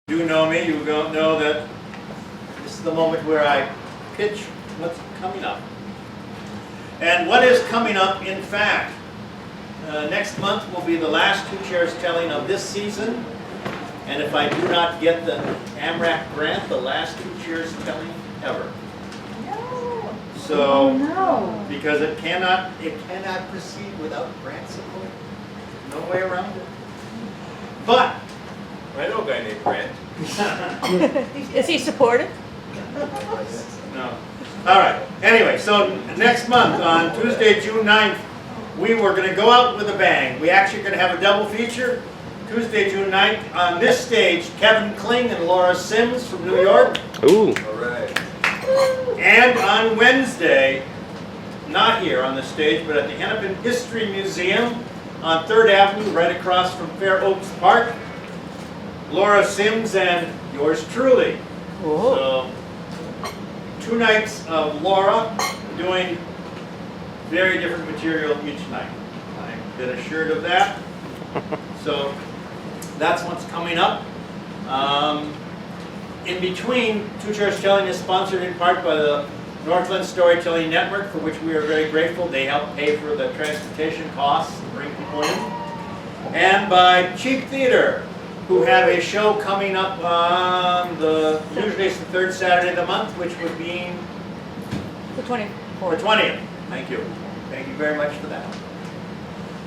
You know me, you don't know that this is the moment where I pitch what's coming up. And what is coming up, in fact, next month will be the last Two Chairs Telling of this season. And if I do not get the AMRAC grant, the last Two Chairs Telling ever. No. So, Oh, no. because it cannot proceed without grant support. No way around it. But, I know a guy named Grant. Is he supportive? no. All right. Anyway, so next month on Tuesday, June 9th, we were going to go out with a bang. We actually going to have a double feature. Tuesday, June 9th, on this stage, Kevin Kling and Laura Sims from New York. Ooh. All right. And on Wednesday, not here on the stage, but at the Hennepin History Museum on 3rd Avenue, right across from Fair Oaks Park, Laura Sims and yours truly. So, 2 nights of Laura doing very different material each night. I've been assured of that. So that's what's coming up. In between, Two Chairs Telling is sponsored in part by the Northland Storytelling Network, for which we are very grateful. They help pay for the transportation costs to bring people in. And by Cheap Theater, who have a show coming up on usually it's the 3rd Saturday of the month, which would be The 24th. the 20th. Thank you. Thank you very much for that.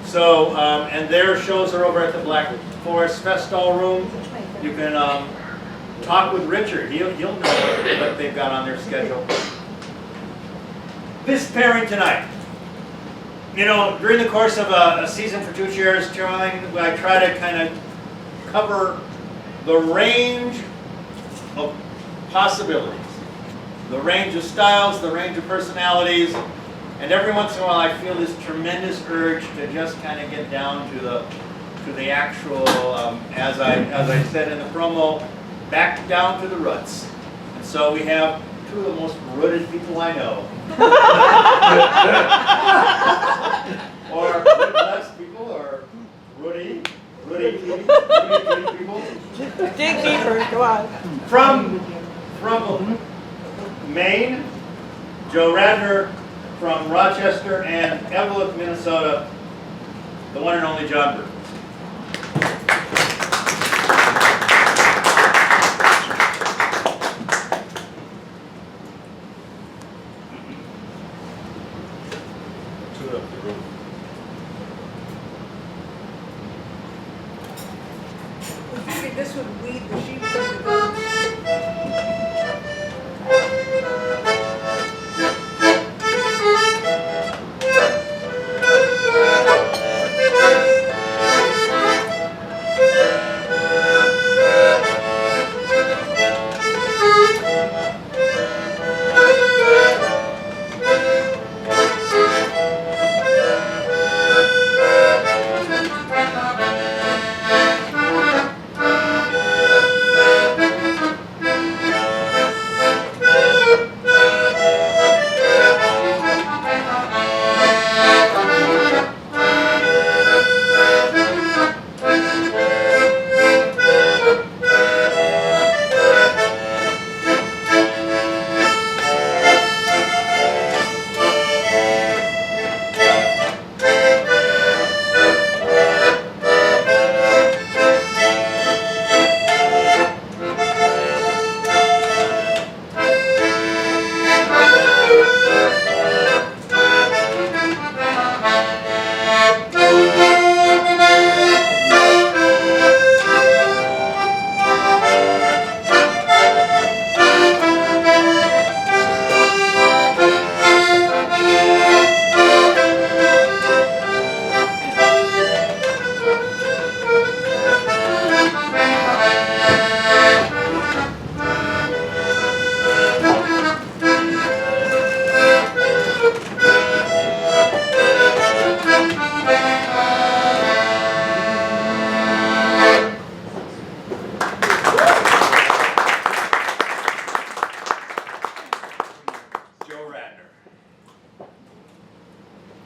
So, and their shows are over at the Black Forest Festall Room. You can talk with Richard. He'll know what they've got on their schedule. This pairing tonight. You know, during the course of a season for Two Chairs Telling, I try to kind of cover the range of possibilities, the range of styles, the range of personalities, and every once in a while I feel this tremendous urge to just kind of get down to the actual, as I said in the promo, back down to the roots. And so we have 2 of the most rooted people I know. Or less people, or rooty people. Dig deeper, go on. From Maine, Joe Radner. From Rochester and Evelyn, Minnesota, the one and only John Berquist. Tune up the room. We figured this would weed the sheep from the goats.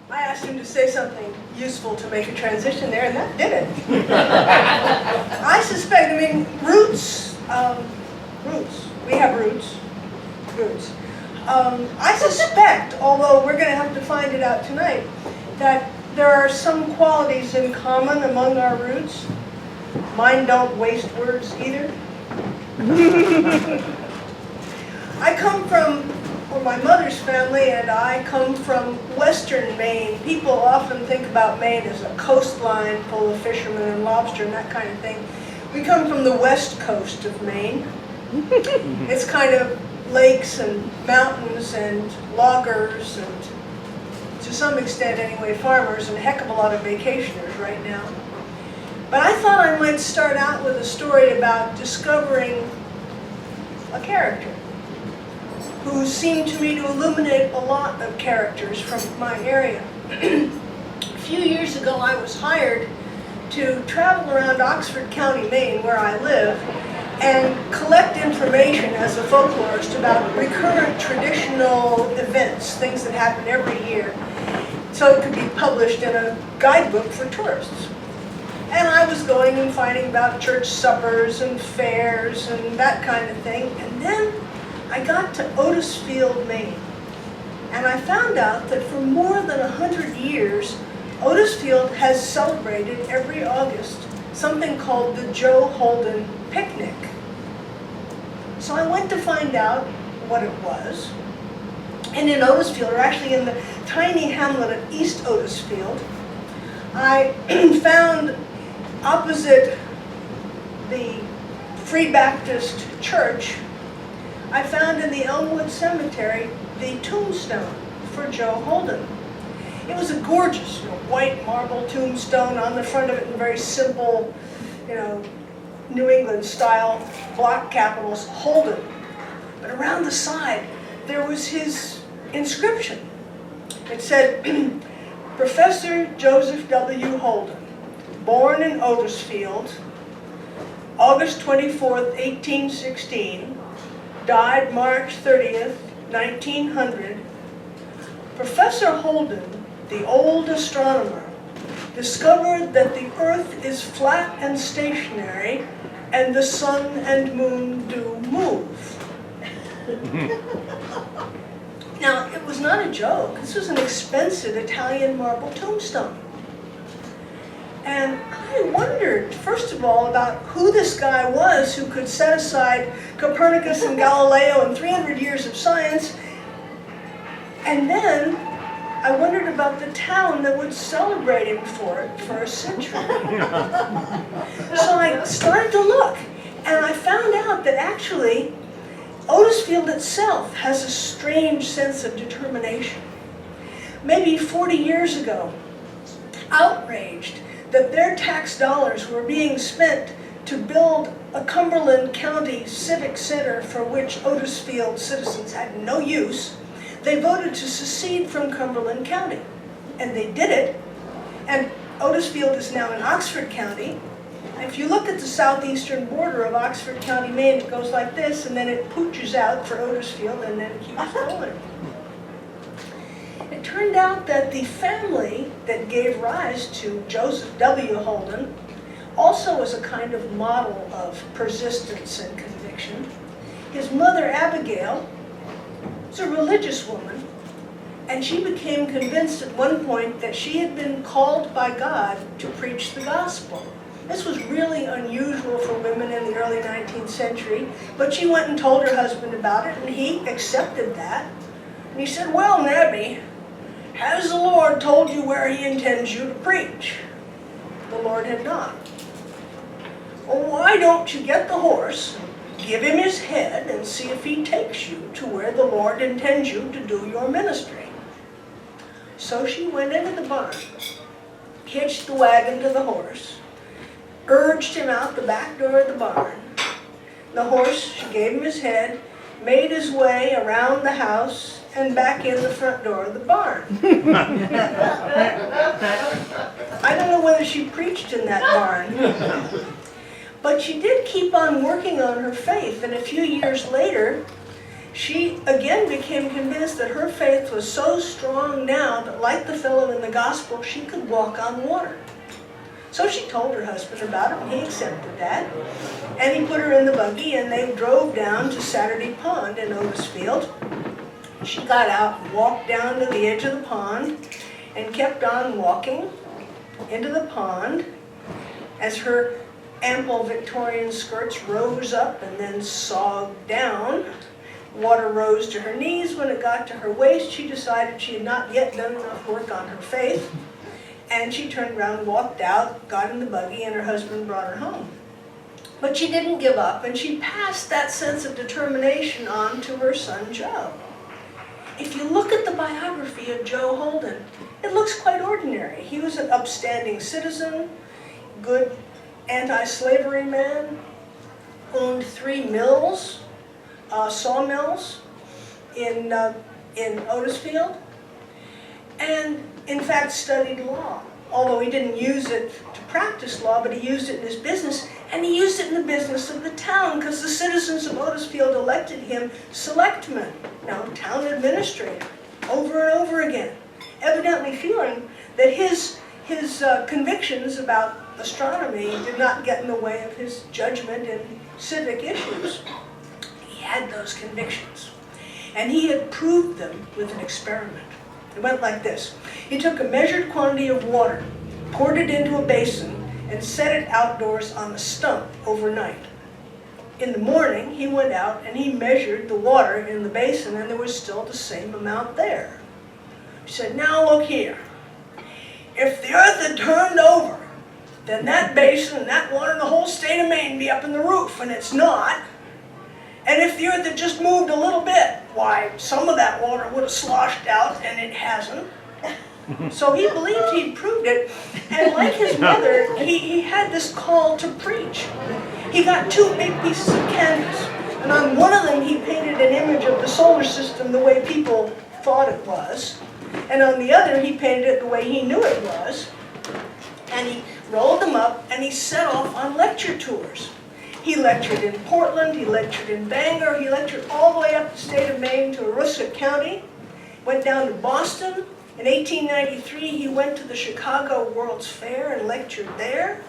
I asked him to say something useful to make a transition there, and that did it. I suspect, I mean, roots Roots. We have roots. Roots. I suspect, although we're going to have to find it out tonight, that there are some qualities in common among our roots. Mine don't waste words either. I come from, or my mother's family and I come from western Maine. People often think about Maine as a coastline full of fishermen and lobster and that kind of thing. We come from the west coast of Maine. It's kind of lakes and mountains and loggers and, to some extent anyway, farmers and a heck of a lot of vacationers right now. But I thought I might start out with a story about discovering a character who seemed to me to illuminate a lot of characters from my area. A few years ago I was hired to travel around Oxford County, Maine, where I live, and collect information as a folklorist about recurrent traditional events, things that happen every year, so it could be published in a guidebook for tourists. And I was going and finding about church suppers and fairs and that kind of thing. And then I got to Otisfield, Maine. And I found out that for more than 100 years, Otisfield has celebrated every August something called the Joe Holden Picnic. So I went to find out what it was. And in Otisfield, or actually in the tiny hamlet of East Otisfield, I found opposite the Free Baptist Church, I found in the Elmwood Cemetery the tombstone for Joe Holden. It was a gorgeous, white marble tombstone, on the front of it in very simple, New England style block capitals, Holden. But around the side, there was his inscription. It said, Professor Joseph W. Holden, born in Otisfield, August 24th, 1816, died March 30th, 1900. Professor Holden, the old astronomer, discovered that the Earth is flat and stationary, and the sun and moon do move. Now, it was not a joke. This was an expensive Italian marble tombstone. And I wondered, first of all, about who this guy was who could set aside Copernicus and Galileo and 300 years of science. And then I wondered about the town that would celebrate him for it for a century. So I started to look, and I found out that actually Otisfield itself has a strange sense of determination. Maybe 40 years ago, outraged that their tax dollars were being spent to build a Cumberland County civic center for which Otisfield citizens had no use, they voted to secede from Cumberland County. And they did it, and Otisfield is now in Oxford County. If you look at the southeastern border of Oxford County, Maine, it goes like this, and then it pooches out for Otisfield, and then it keeps going. It turned out that the family that gave rise to Joseph W. Holden also was a kind of model of persistence and conviction. His mother, Abigail, was a religious woman, and she became convinced at one point that she had been called by God to preach the gospel. This was really unusual for women in the early 19th century, but she went and told her husband about it, and he accepted that. And he said, well, Nabby, has the Lord told you where he intends you to preach? The Lord had not. Well, why don't you get the horse, give him his head, and see if he takes you to where the Lord intends you to do your ministry? So she went into the barn, hitched the wagon to the horse, urged him out the back door of the barn. The horse, she gave him his head, made his way around the house and back in the front door of the barn. I don't know whether she preached in that barn, but she did keep on working on her faith, and a few years later, she again became convinced that her faith was so strong now that, like the fellow in the gospel, she could walk on water. So she told her husband about it, and he accepted that. And he put her in the buggy, and they drove down to Saturday Pond in Otisfield. She got out and walked down to the edge of the pond and kept on walking into the pond as her ample Victorian skirts rose up and then sagged down. Water rose to her knees. When it got to her waist, she decided she had not yet done enough work on her faith. And she turned around, walked out, got in the buggy, and her husband brought her home. But she didn't give up, and she passed that sense of determination on to her son, Joe. If you look at the biography of Joe Holden, it looks quite ordinary. He was an upstanding citizen, good anti-slavery man, owned 3 mills, sawmills in Otisfield, and in fact studied law. Although he didn't use it to practice law, but he used it in his business, and he used it in the business of the town, because the citizens of Otisfield elected him selectman, now town administrator, over and over again, evidently feeling that his convictions about astronomy did not get in the way of his judgment in civic issues. He had those convictions, and he had proved them with an experiment. It went like this. He took a measured quantity of water, poured it into a basin, and set it outdoors on a stump overnight. In the morning, he went out and he measured the water in the basin, and there was still the same amount there. He said, now look here. If the earth had turned over, then that basin and that water in the whole state of Maine would be up in the roof, and it's not. And if the earth had just moved a little bit, why, some of that water would have sloshed out, and it hasn't. So he believed he'd proved it, and like his mother, he had this call to preach. He got 2 big pieces of canvas, and on one of them he painted an image of the solar system the way people thought it was, and on the other he painted it the way he knew it was, and he rolled them up and he set off on lecture tours. He lectured in Portland, he lectured in Bangor, he lectured all the way up the state of Maine to Aroostook County, went down to Boston. In 1893, he went to the Chicago World's Fair and lectured there.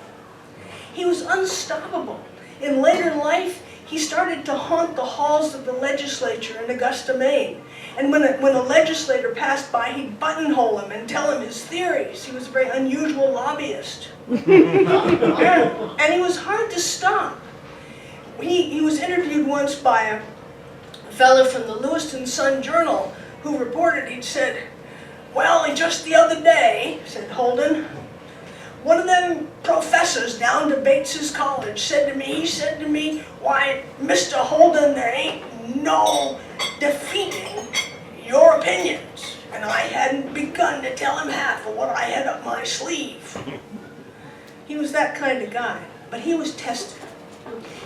He was unstoppable. In later life, he started to haunt the halls of the legislature in Augusta, Maine. And when a legislator passed by, he'd buttonhole him and tell him his theories. He was a very unusual lobbyist. And he was hard to stop. He was interviewed once by a fellow from the Lewiston Sun-Journal who reported, he'd said, well, just the other day, said Holden, one of them professors down to Bates's College said to me, why, Mr. Holden, there ain't no defeating your opinions. And I hadn't begun to tell him half of what I had up my sleeve. He was that kind of guy, but he was tested.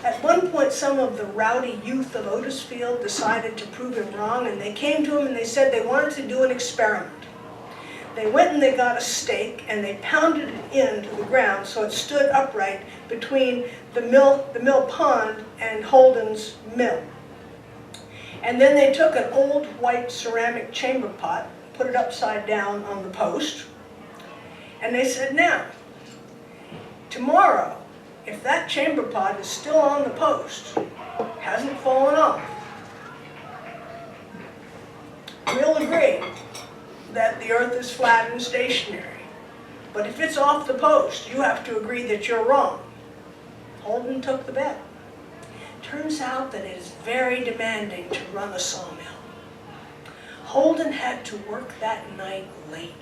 At one point, some of the rowdy youth of Otisfield decided to prove him wrong, and they came to him and they said they wanted to do an experiment. They went and they got a stake and they pounded it into the ground so it stood upright between the mill pond and Holden's mill. And then they took an old white ceramic chamber pot, put it upside down on the post, and they said, now, tomorrow, if that chamber pot is still on the post, hasn't fallen off, we'll agree that the earth is flat and stationary. But if it's off the post, you have to agree that you're wrong. Holden took the bet. Turns out that it is very demanding to run a sawmill. Holden had to work that night late.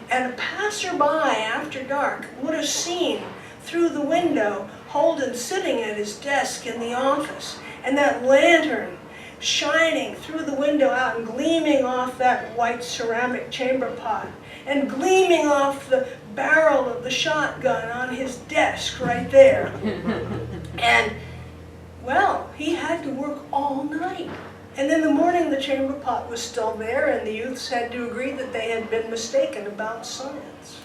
And a passerby after dark would have seen through the window Holden sitting at his desk in the office, and that lantern shining through the window out and gleaming off that white ceramic chamber pot, and gleaming off the barrel of the shotgun on his desk right there. And, well, he had to work all night. And in the morning the chamber pot was still there, and the youths had to agree that they had been mistaken about science.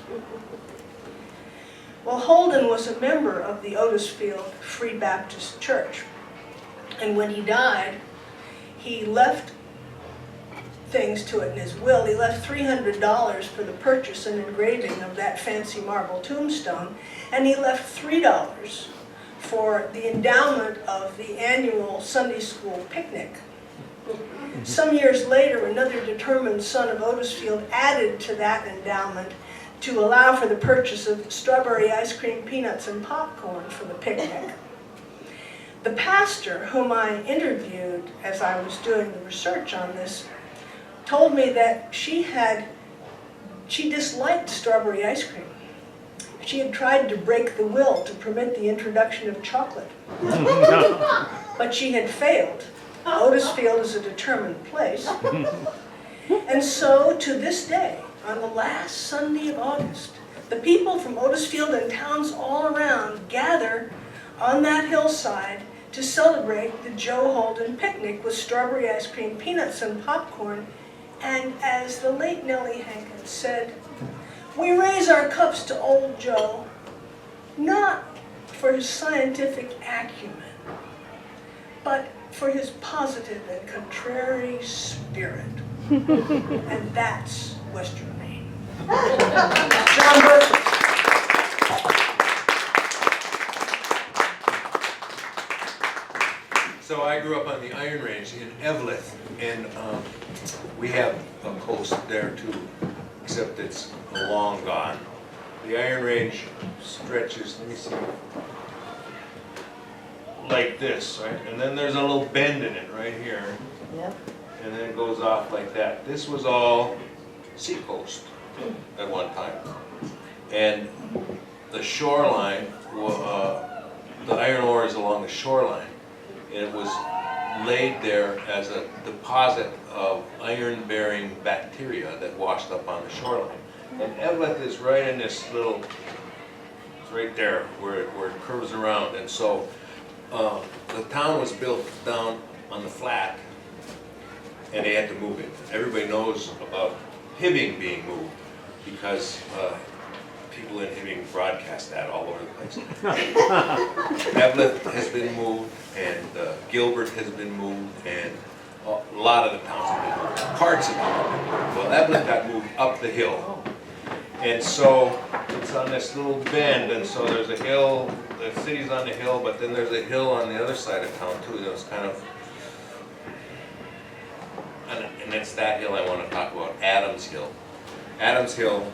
Well, Holden was a member of the Otisfield Free Baptist Church, and when he died, he left things to it in his will. He left $300 for the purchase and engraving of that fancy marble tombstone, and he left $3 for the endowment of the annual Sunday school picnic. Some years later, another determined son of Otisfield added to that endowment to allow for the purchase of strawberry ice cream, peanuts, and popcorn for the picnic. The pastor whom I interviewed as I was doing the research on this told me that she disliked strawberry ice cream. She had tried to break the will to permit the introduction of chocolate, but she had failed. Otisfield is a determined place. And so, to this day, on the last Sunday of August, the people from Otisfield and towns all around gather on that hillside to celebrate the Joe Holden picnic with strawberry ice cream, peanuts, and popcorn. And as the late Nellie Hankins said, we raise our cups to old Joe, not for his scientific acumen, but for his positive and contrary spirit. And that's Western Maine. John Berquist. So I grew up on the Iron Range in Eveleth, and we have a coast there too, except it's long gone. The Iron Range stretches, let me see, like this, right? And then there's a little bend in it right here. Yep. And then it goes off like that. This was all seacoast at one time. And the shoreline, the iron ore is along the shoreline. And it was laid there as a deposit of iron-bearing bacteria that washed up on the shoreline. And Eveleth is right in this little, it's right there where it curves around. And so the town was built down on the flat, and they had to move it. Everybody knows about Hibbing being moved because people in Hibbing broadcast that all over the place. Eveleth has been moved, and Gilbert has been moved, and a lot of the towns have been moved. Parts of them have been moved. Well, Eveleth got moved up the hill. And so it's on this little bend, and so there's a hill, the city's on the hill, but then there's a hill on the other side of town too. It's kind of, and it's that hill I want to talk about, Adams Hill. Adams Hill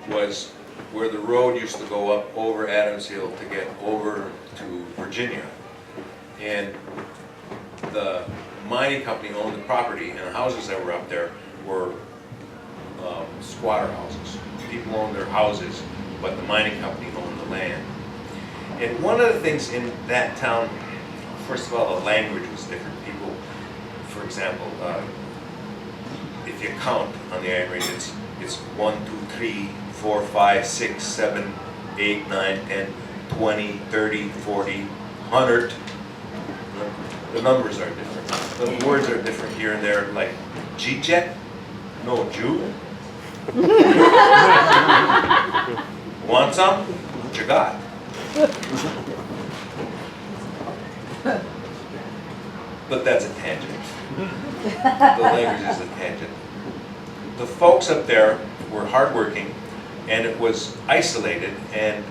was where the road used to go up over Adams Hill to get over to Virginia. And the mining company owned the property, and the houses that were up there were squatter houses. People owned their houses, but the mining company owned the land. And one of the things in that town, first of all, the language was different. People, for example, if you count on the Iron Range, it's 1, 2, 3, 4, 5, 6, 7, 8, 9, 10, 20, 30, 40, 100. The numbers are different. The words are different here and there, like G-Jet, no Jew. Want some? What you got? But that's a tangent. The language is a tangent. The folks up there were hardworking, and it was isolated, and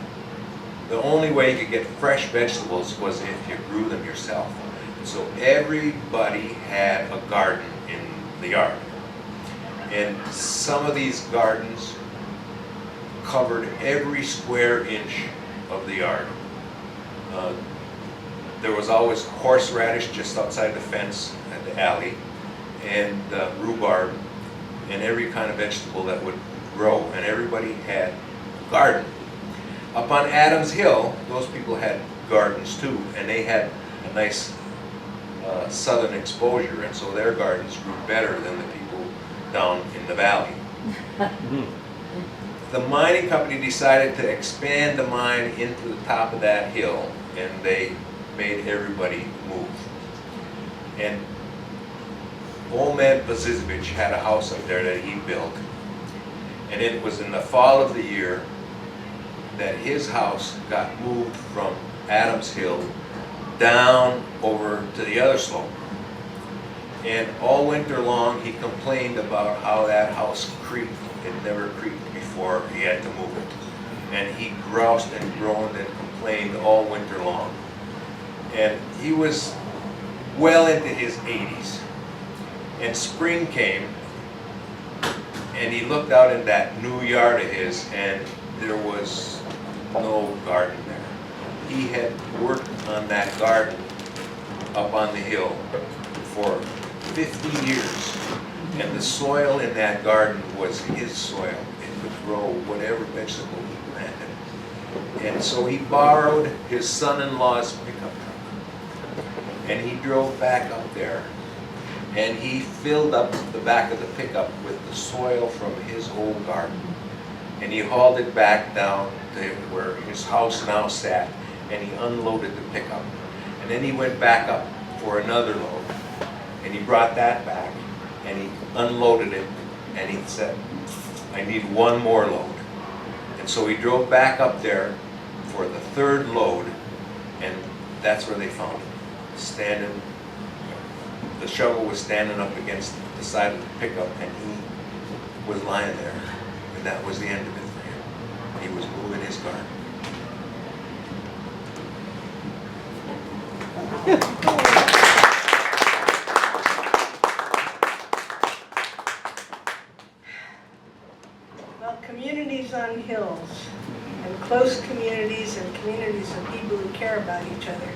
the only way you could get fresh vegetables was if you grew them yourself. So everybody had a garden in the yard. And some of these gardens covered every square inch of the yard. There was always horseradish just outside the fence at the alley, and rhubarb, and every kind of vegetable that would grow, and everybody had a garden. Up on Adams Hill, those people had gardens too, and they had a nice southern exposure, and so their gardens grew better than the people down in the valley. The mining company decided to expand the mine into the top of that hill, and they made everybody move. And old man Bazizovich had a house up there that he built, and it was in the fall of the year that his house got moved from Adams Hill down over to the other slope. And all winter long, he complained about how that house creaked. It never creaked before. He had to move it. And he groused and groaned and complained all winter long. And he was well into his 80s. And spring came, and he looked out in that new yard of his, and there was no garden there. He had worked on that garden up on the hill for 50 years, and the soil in that garden was his soil. It could grow whatever vegetable he planted. And so he borrowed his son-in-law's pickup truck, and he drove back up there, and he filled up the back of the pickup with the soil from his old garden, and he hauled it back down to where his house now sat, and he unloaded the pickup. And then he went back up for another load, and he brought that back, and he unloaded it, and he said, I need one more load. And so he drove back up there for the third load, and that's where they found him, standing. The shovel was standing up against the side of the pickup, and he was lying there, and that was the end of it for him. He was moving his garden. Well, communities on hills, and close communities, and communities of people who care about each other.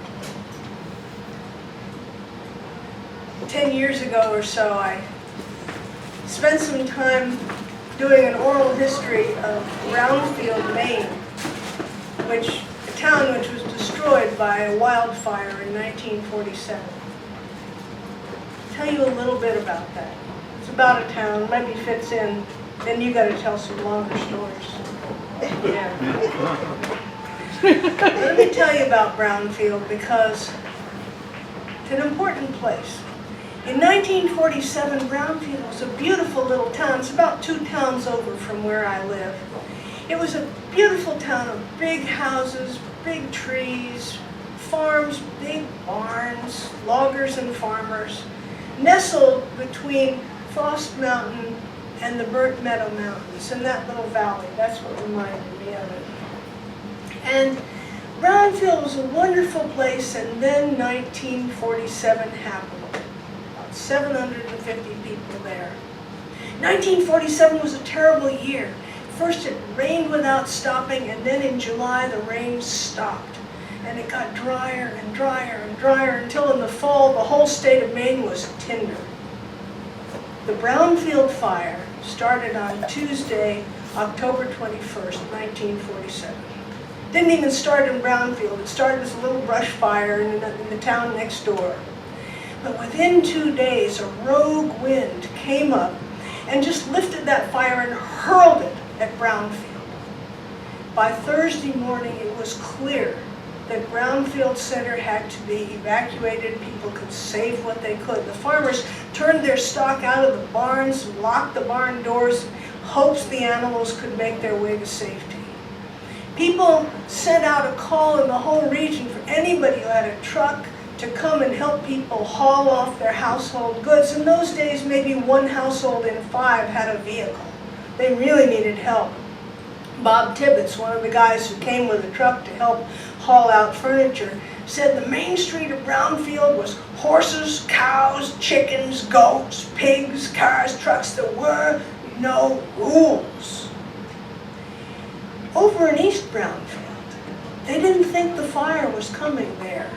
10 years ago or so, I spent some time doing an oral history of Brownfield, Maine, a town which was destroyed by a wildfire in 1947. I'll tell you a little bit about that. It's about a town, maybe fits in, then you got to tell some longer stories. Yeah. Let me tell you about Brownfield because it's an important place. In 1947, Brownfield was a beautiful little town. It's about 2 towns over from where I live. It was a beautiful town of big houses, big trees, farms, big barns, loggers and farmers, nestled between Frost Mountain and the Burnt Meadow Mountains in that little valley. That's what reminded me of it. And Brownfield was a wonderful place, and then 1947 happened. 750 people there. 1947 was a terrible year. First it rained without stopping, and then in July the rain stopped. And it got drier and drier and drier until in the fall the whole state of Maine was tinder. The Brownfield fire started on Tuesday, October 21st, 1947. Didn't even start in Brownfield. It started as a little brush fire in the town next door. But within 2 days, a rogue wind came up and just lifted that fire and hurled it at Brownfield. By Thursday morning, it was clear that Brownfield Center had to be evacuated. People could save what they could. The farmers turned their stock out of the barns, locked the barn doors, hopes the animals could make their way to safety. People sent out a call in the whole region for anybody who had a truck to come and help people haul off their household goods. In those days, maybe 1 household in 5 had a vehicle. They really needed help. Bob Tibbetts, one of the guys who came with a truck to help haul out furniture, said the main street of Brownfield was horses, cows, chickens, goats, pigs, cars, trucks. There were no rules. Over in East Brownfield, they didn't think the fire was coming there.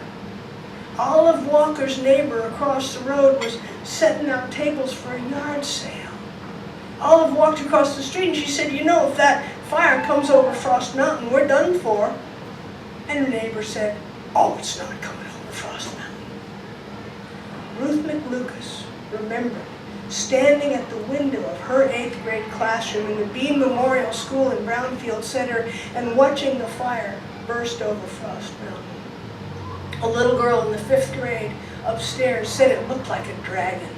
Olive Walker's neighbor across the road was setting out tables for a yard sale. Olive walked across the street and she said, you know, if that fire comes over Frost Mountain, we're done for. And her neighbor said, oh, it's not coming over Frost Mountain. Ruth McLucas remembered standing at the window of her 8th grade classroom in the Bean Memorial School in Brownfield Center and watching the fire burst over Frost Mountain. A little girl in the 5th grade upstairs said it looked like a dragon.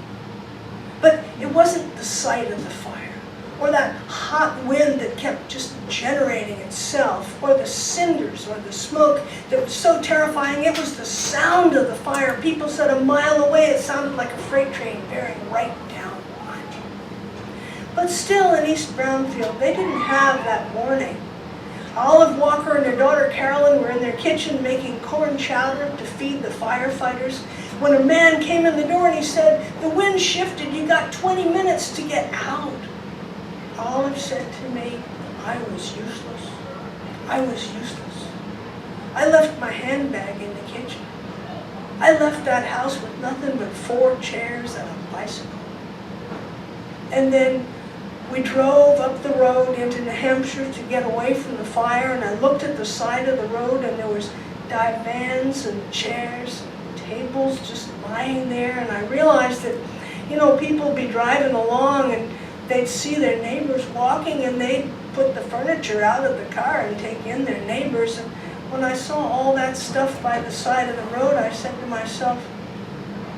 But it wasn't the sight of the fire or that hot wind that kept just generating itself, or the cinders or the smoke that was so terrifying. It was the sound of the fire. People said a mile away it sounded like a freight train bearing right down on it. But still in East Brownfield, they didn't have that warning. Olive Walker and her daughter Carolyn were in their kitchen making corn chowder to feed the firefighters when a man came in the door and he said, "The wind shifted, you got 20 minutes to get out." Olive said to me, "I was useless. I was useless. I left my handbag in the kitchen. I left that house with nothing but 4 chairs and a bicycle." And then we drove up the road into New Hampshire to get away from the fire, and I looked at the side of the road and there was divans and chairs and tables just lying there, and I realized that, you know, people would be driving along and they'd see their neighbors walking and they'd put the furniture out of the car and take in their neighbors. And when I saw all that stuff by the side of the road, I said to myself,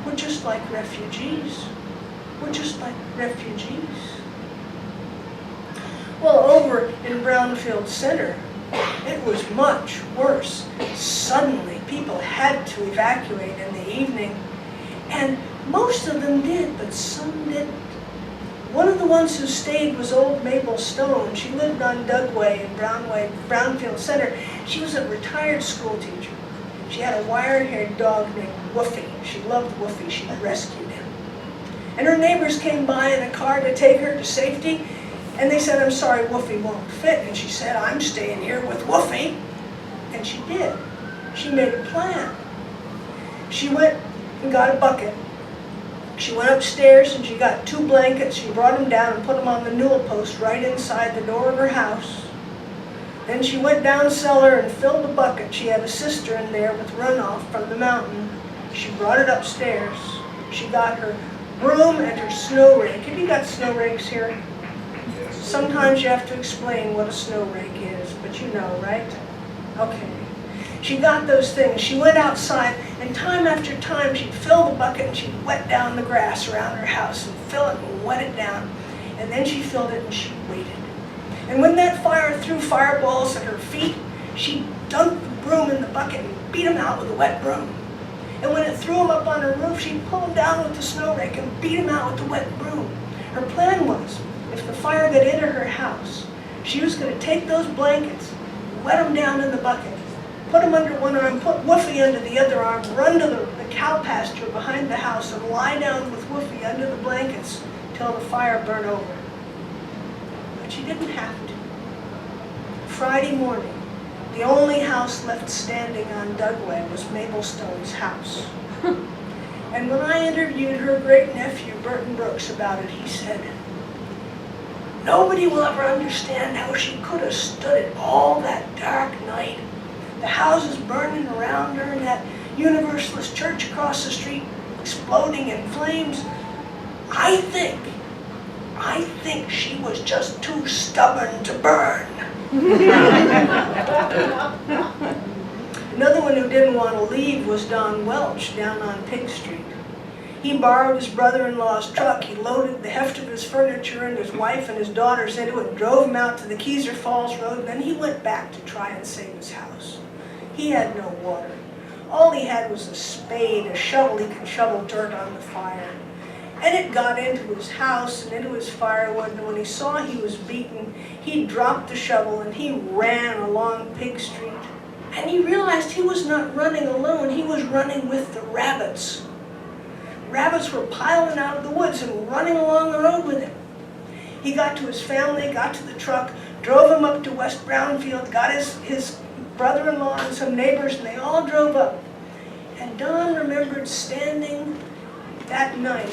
we're just like refugees. We're just like refugees. Well, over in Brownfield Center, it was much worse. Suddenly, people had to evacuate in the evening, and most of them did, but some didn't. One of the ones who stayed was old Mabel Stone. She lived on Dugway in Brownfield Center. She was a retired school teacher. She had a wire-haired dog named Woofy. She loved Woofy. She rescued him. And her neighbors came by in a car to take her to safety, and they said, "I'm sorry, Woofy won't fit." And she said, "I'm staying here with Woofy." And she did. She made a plan. She went and got a bucket. She went upstairs and she got 2 blankets. She brought them down and put them on the newel post right inside the door of her house. Then she went down cellar and filled a bucket. She had a cistern there with runoff from the mountain. She brought it upstairs. She got her broom and her snow rake. Have you got snow rakes here? Sometimes you have to explain what a snow rake is, but you know, right? Okay. She got those things. She went outside, and time after time she'd fill the bucket and she'd wet down the grass around her house and fill it and wet it down. And then she filled it and she waited. And when that fire threw fireballs at her feet, she dunked the broom in the bucket and beat them out with a wet broom. And when it threw them up on her roof, she'd pull them down with the snow rake and beat them out with the wet broom. Her plan was, if the fire got into her house, she was going to take those blankets, wet them down in the bucket, put them under one arm, put Woofy under the other arm, run to the cow pasture behind the house and lie down with Woofy under the blankets till the fire burned over. But she didn't have to. Friday morning, the only house left standing on Dugway was Mabel Stone's house. And when I interviewed her great-nephew, Burton Brooks, about it, he said, "Nobody will ever understand how she could have stood it all that dark night. The houses burning around her and that Universalist church across the street exploding in flames. I think she was just too stubborn to burn." Another one who didn't want to leave was Don Welch down on Pig Street. He borrowed his brother-in-law's truck. He loaded the heft of his furniture and his wife and his daughters into it and drove them out to the Keyser Falls Road, and then he went back to try and save his house. He had no water. All he had was a spade, a shovel he could shovel dirt on the fire. And it got into his house and into his firewood, and when he saw he was beaten, he dropped the shovel and he ran along Pig Street. And he realized he was not running alone, he was running with the rabbits. Rabbits were piling out of the woods and running along the road with him. He got to his family, got to the truck, drove him up to West Brownfield, got his brother-in-law and some neighbors, and they all drove up. And Don remembered standing that night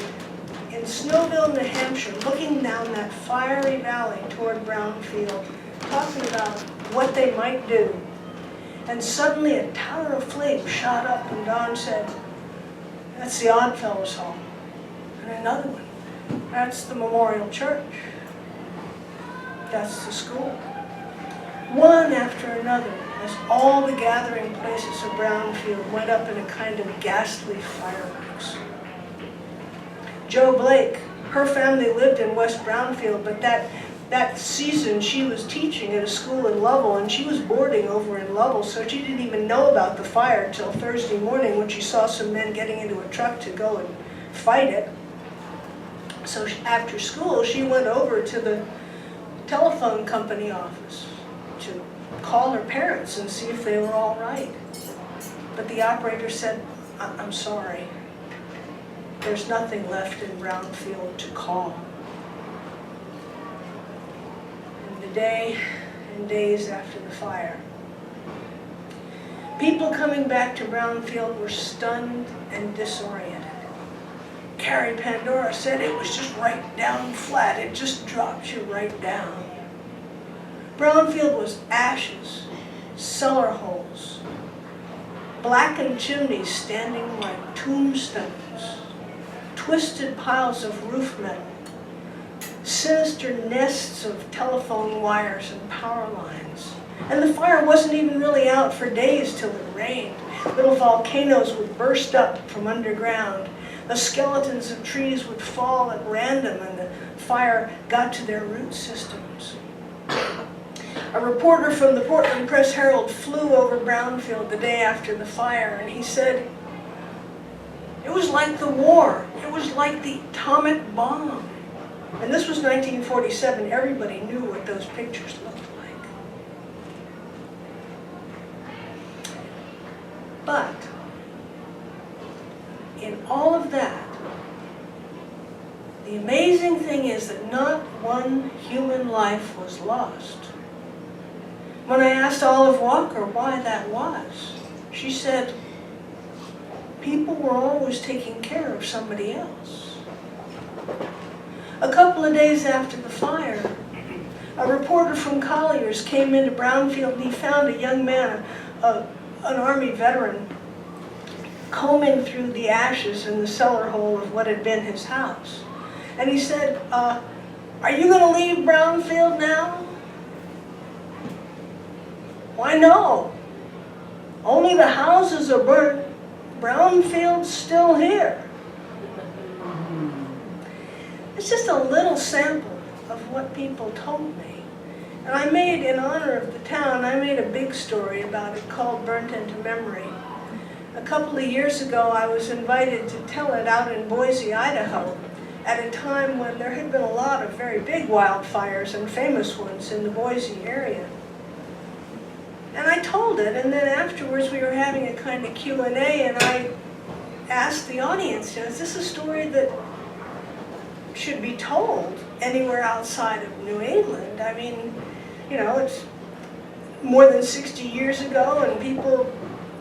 in Snowville, New Hampshire, looking down that fiery valley toward Brownfield, talking about what they might do. And suddenly a tower of flame shot up, and Don said, "That's the Oddfellows' Home." And another one, "That's the Memorial Church. That's the school." One after another, as all the gathering places of Brownfield went up in a kind of ghastly fireworks. Joe Blake, her family lived in West Brownfield, but that that season she was teaching at a school in Lovell, and she was boarding over in Lovell, so she didn't even know about the fire till Thursday morning when she saw some men getting into a truck to go and fight it. So after school, she went over to the telephone company office to call her parents and see if they were all right. But the operator said, I'm sorry, there's nothing left in Brownfield to call. And the day and days after the fire, people coming back to Brownfield were stunned and disoriented. Carrie Pandora said it was just right down flat. It just dropped you right down. Brownfield was ashes, cellar holes, blackened chimneys standing like tombstones, twisted piles of roof metal, sinister nests of telephone wires and power lines. And the fire wasn't even really out for days till it rained. Little volcanoes would burst up from underground. The skeletons of trees would fall at random, and the fire got to their root systems. A reporter from the Portland Press-Herald flew over Brownfield the day after the fire, and he said, it was like the war. It was like the atomic bomb. And this was 1947. Everybody knew what those pictures looked like. But in all of that, the amazing thing is that not one human life was lost. When I asked Olive Walker why that was, she said, people were always taking care of somebody else. A couple of days after the fire, a reporter from Collier's came into Brownfield and he found a young man, an Army veteran, combing through the ashes in the cellar hole of what had been his house. And he said, are you going to leave Brownfield now? Why no? Only the houses are burnt. Brownfield's still here. It's just a little sample of what people told me. And I made, in honor of the town, I made a big story about it called Burnt into Memory. A couple of years ago, I was invited to tell it out in Boise, Idaho, at a time when there had been a lot of very big wildfires and famous ones in the Boise area. And I told it, and then afterwards we were having a kind of Q&A, and I asked the audience, is this a story that should be told anywhere outside of New England? I mean, it's more than 60 years ago, and people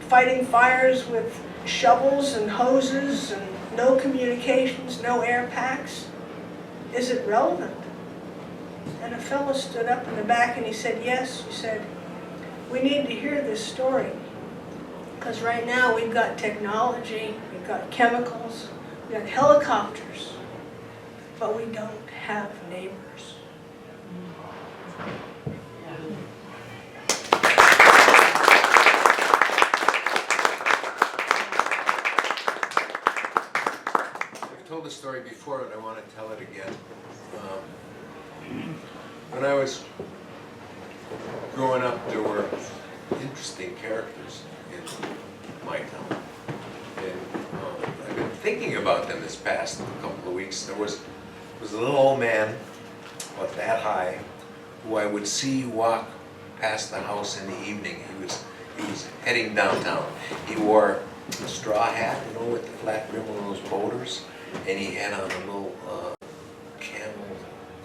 fighting fires with shovels and hoses and no communications, no air packs. Is it relevant? And a fellow stood up in the back and he said, yes. He said, we need to hear this story, because right now we've got technology, we've got chemicals, we've got helicopters, but we don't have neighbors. I've told the story before, and I want to tell it again. When I was growing up, there were interesting characters in my town. And I've been thinking about them this past couple of weeks. There was a little old man, about that high, who I would see walk past the house in the evening. He was heading downtown. He wore a straw hat, with the flat brim of those boulders, and he had on a little camel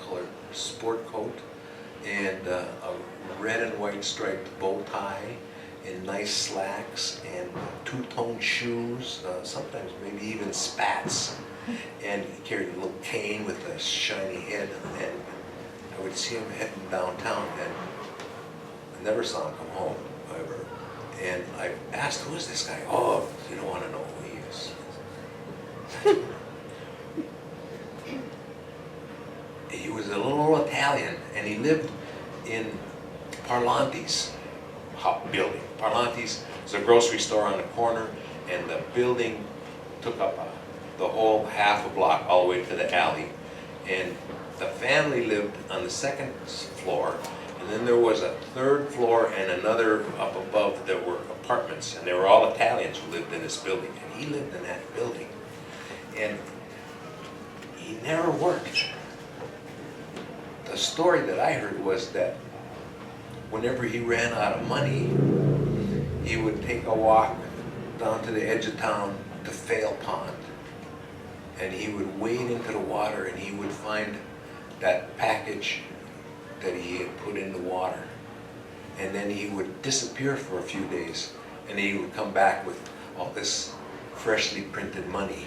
colored sport coat and a red and white striped bow tie and nice slacks and two-tone shoes, sometimes maybe even spats. And he carried a little cane with a shiny head, and I would see him heading downtown, and I never saw him come home, ever. And I asked, who is this guy? Oh, you don't want to know who he is. He was a little Italian, and he lived in Parlante's building. Parlante's was a grocery store on the corner, and the building took up the whole half a block all the way to the alley. And the family lived on the second floor, and then there was a third floor and another up above. There were apartments, and they were all Italians who lived in this building, and he lived in that building. And he never worked. The story that I heard was that whenever he ran out of money, he would take a walk down to the edge of town to Fail Pond. And he would wade into the water and he would find that package that he had put in the water. And then he would disappear for a few days, and he would come back with all this freshly printed money.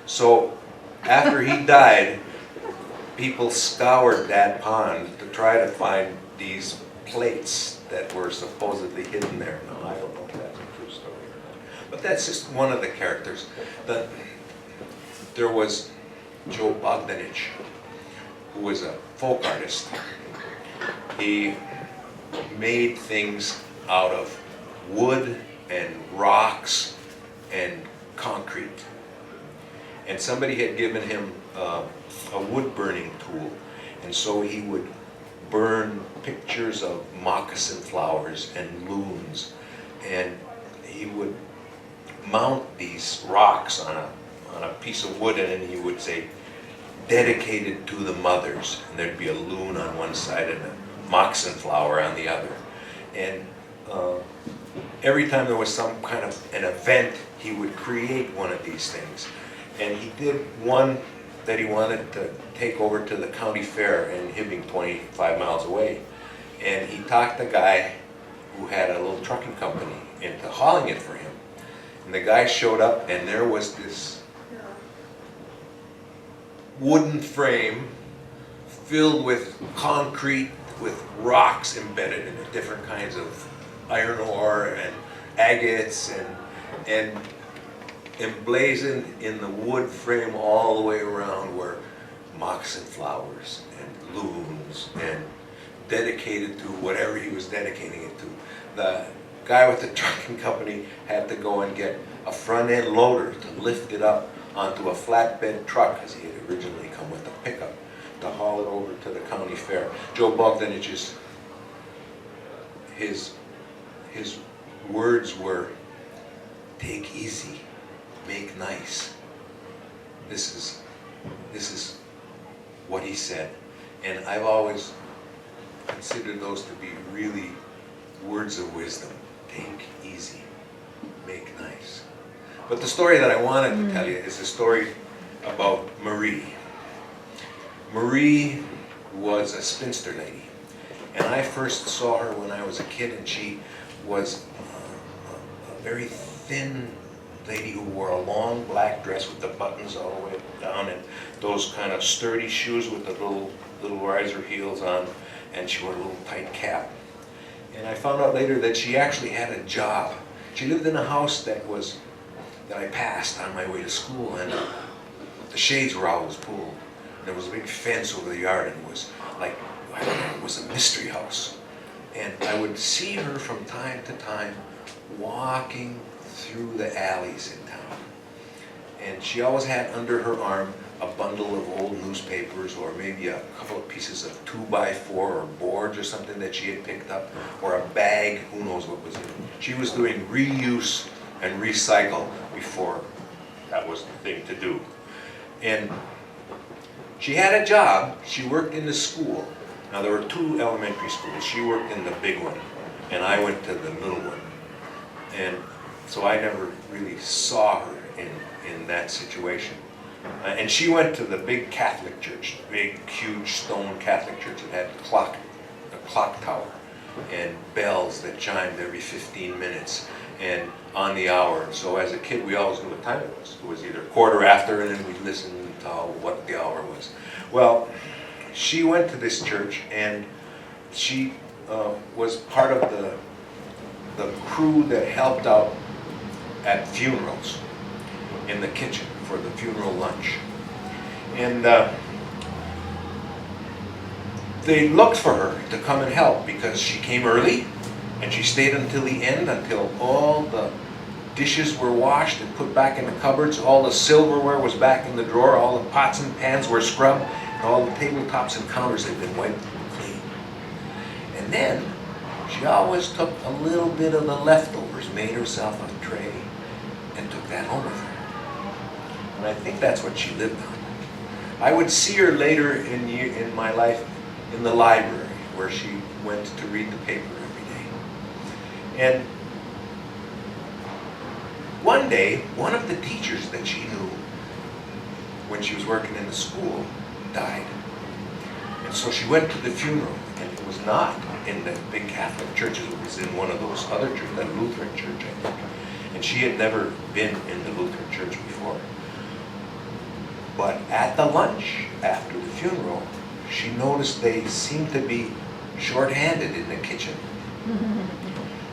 So after he died, people scoured that pond to try to find these plates that were supposedly hidden there. Now, I don't know if that's a true story or not. But that's just one of the characters. There was Joe Bogdanich, who was a folk artist. He made things out of wood and rocks and concrete. And somebody had given him a wood burning tool, and so he would burn pictures of moccasin flowers and loons, and he would mount these rocks on a piece of wood, and then he would say, "Dedicated to the mothers," and there'd be a loon on one side and a moccasin flower on the other. And every time there was some kind of an event, he would create one of these things. And he did one that he wanted to take over to the county fair in Hibbing, 25 miles away. And he talked the guy who had a little trucking company into hauling it for him. And the guy showed up, and there was this wooden frame filled with concrete with rocks embedded in it, different kinds of iron ore and agates, and emblazoned in the wood frame all the way around were moccasin flowers and loons, and dedicated to whatever he was dedicating it to. The guy with the trucking company had to go and get a front-end loader to lift it up onto a flatbed truck, because he had originally come with a pickup, to haul it over to the county fair. Joe Bogdanich's his words were, "Take easy, make nice." This is what he said, and I've always considered those to be really words of wisdom. Take easy, make nice. But the story that I wanted to tell you is a story about Marie. Marie was a spinster lady, and I first saw her when I was a kid, and she was a very thin lady who wore a long black dress with the buttons all the way down, and those kind of sturdy shoes with the little riser heels on, and she wore a little tight cap. And I found out later that she actually had a job. She lived in a house that I passed on my way to school, and the shades were always pulled. There was a big fence over the yard, and it was like, I don't know, it was a mystery house. And I would see her from time to time walking through the alleys in town. And she always had under her arm a bundle of old newspapers, or maybe a couple of pieces of 2x4 or boards or something that she had picked up, or a bag, who knows what was in it. She was doing reuse and recycle before that was the thing to do. And she had a job. She worked in the school. Now there were 2 elementary schools. She worked in the big one, and I went to the little one. And so I never really saw her in that situation. And she went to the big Catholic church, big, huge stone Catholic church. It had a clock tower, and bells that chimed every 15 minutes and on the hour. So as a kid, we always knew what time it was. It was either quarter after, and then we'd listen to what the hour was. Well, she went to this church, and she was part of the crew that helped out at funerals in the kitchen for the funeral lunch. And they looked for her to come and help because she came early, and she stayed until the end, until all the dishes were washed and put back in the cupboards, all the silverware was back in the drawer, all the pots and pans were scrubbed, and all the tabletops and counters had been wiped clean. And then she always took a little bit of the leftovers, made herself a tray, and took that home with her. And I think that's what she lived on. I would see her later in my life in the library, where she went to read the paper every day. And one day, one of the teachers that she knew when she was working in the school died. And so she went to the funeral, and it was not in the big Catholic churches, it was in one of those other churches, that Lutheran church, I think. And she had never been in the Lutheran church before. But at the lunch after the funeral, she noticed they seemed to be short-handed in the kitchen.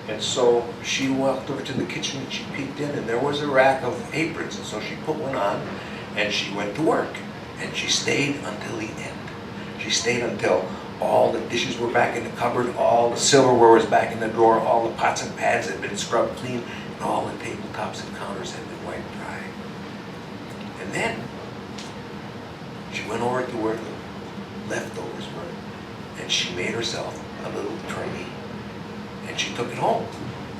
And so she walked over to the kitchen and she peeked in, and there was a rack of aprons, and so she put one on and she went to work. And she stayed until the end. She stayed until all the dishes were back in the cupboard, all the silverware was back in the drawer, all the pots and pans had been scrubbed clean, and all the tabletops and counters had been wiped dry. And then she went over to where the leftovers were, and she made herself a little tray, and she took it home.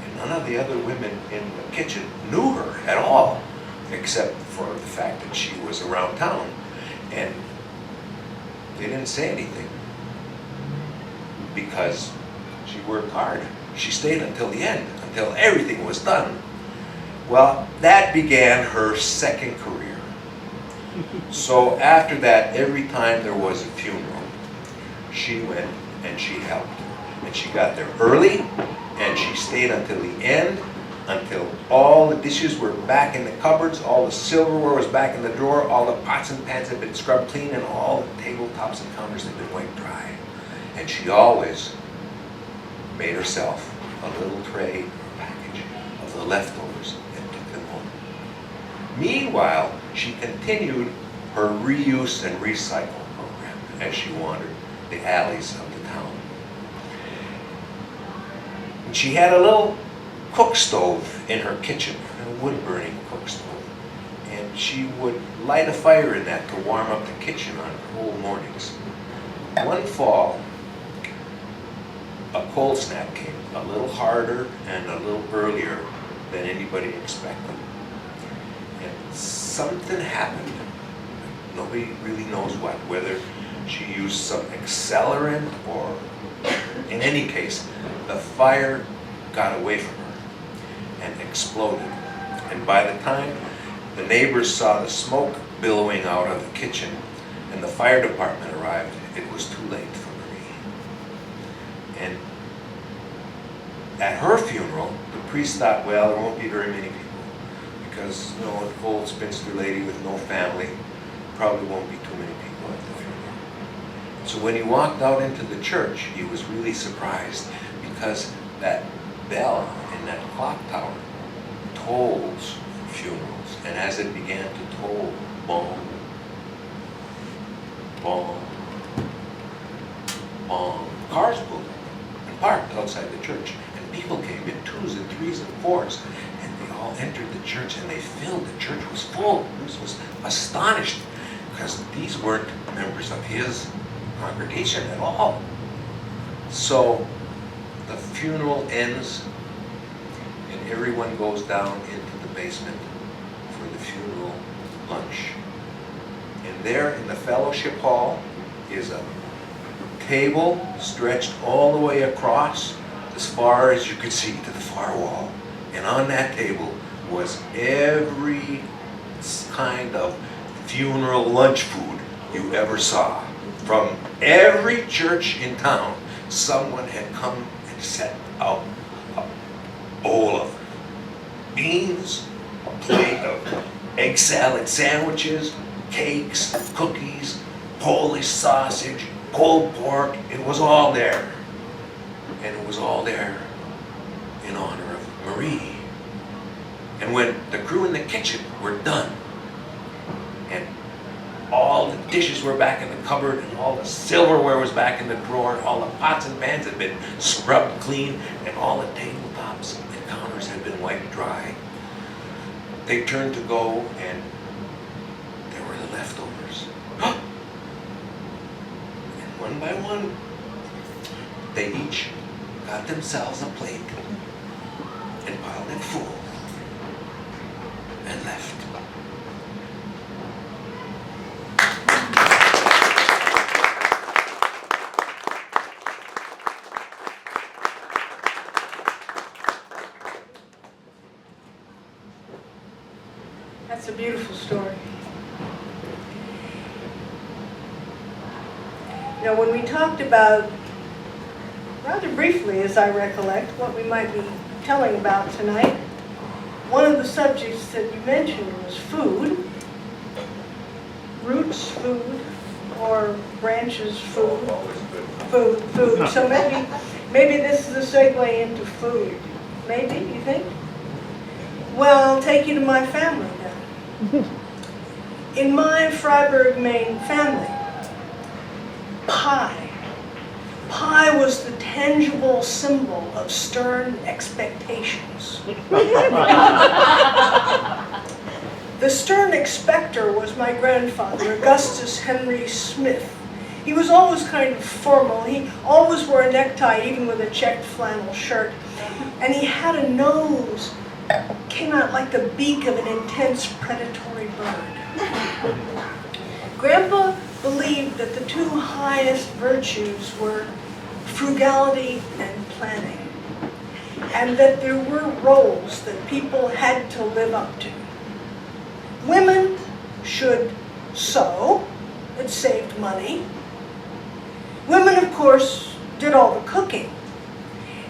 And none of the other women in the kitchen knew her at all, except for the fact that she was around town, and they didn't say anything because she worked hard. She stayed until the end, until everything was done. Well, that began her second career. So after that, every time there was a funeral, she went and she helped. And she got there early, and she stayed until the end, until all the dishes were back in the cupboards, all the silverware was back in the drawer, all the pots and pans had been scrubbed clean, and all the tabletops and counters had been wiped dry. And she always made herself a little tray or package of the leftovers and took them home. Meanwhile, she continued her reuse and recycle program as she wandered the alleys of the town. And she had a little cook stove in her kitchen, a wood-burning cook stove. And she would light a fire in that to warm up the kitchen on cold mornings. One fall, a cold snap came, a little harder and a little earlier than anybody expected. And something happened. Nobody really knows what, whether she used some accelerant or, in any case, the fire got away from her and exploded. And by the time the neighbors saw the smoke billowing out of the kitchen and the fire department arrived, it was too late for Marie. And at her funeral, the priest thought, well, there won't be very many people because, you know, an old spinster lady with no family, probably won't be too many people at the funeral. So when he walked out into the church, he was really surprised because that bell in that clock tower tolls funerals. And as it began to toll, boom, boom, boom, cars pulled up and parked outside the church. And people came in twos and threes and fours. And they all entered the church and they filled. The church was full. Bruce was astonished because these weren't members of his congregation at all. So the funeral ends and everyone goes down into the basement for the funeral lunch. And there in the fellowship hall is a table stretched all the way across as far as you could see to the far wall. And on that table was every kind of funeral lunch food you ever saw. From every church in town, someone had come and set out a bowl of beans, a plate of egg salad sandwiches, cakes, cookies, Polish sausage, pulled pork. It was all there. And it was all there in honor of Marie. And when the crew in the kitchen were done, and all the dishes were back in the cupboard, and all the silverware was back in the drawer, and all the pots and pans had been scrubbed clean, and all the tabletops and counters had been wiped dry, they turned to go, and there were the leftovers. And one by one, they each got themselves a plate and piled it full and left. That's a beautiful story. Now, when we talked about, rather briefly as I recollect, what we might be telling about tonight, one of the subjects that you mentioned was food, roots food, or branches food, food. So maybe this is a segue into food. Maybe, you think? Well, I'll take you to my family then. In my Freiburg, Maine family, pie was the tangible symbol of stern expectations. The stern expector was my grandfather, Augustus Henry Smith. He was always kind of formal. He always wore a necktie, even with a checked flannel shirt. And he had a nose that came out like the beak of an intense predatory bird. Grandpa believed that the two highest virtues were frugality and planning, and that there were roles that people had to live up to. Women should sew, it saved money. Women, of course, did all the cooking,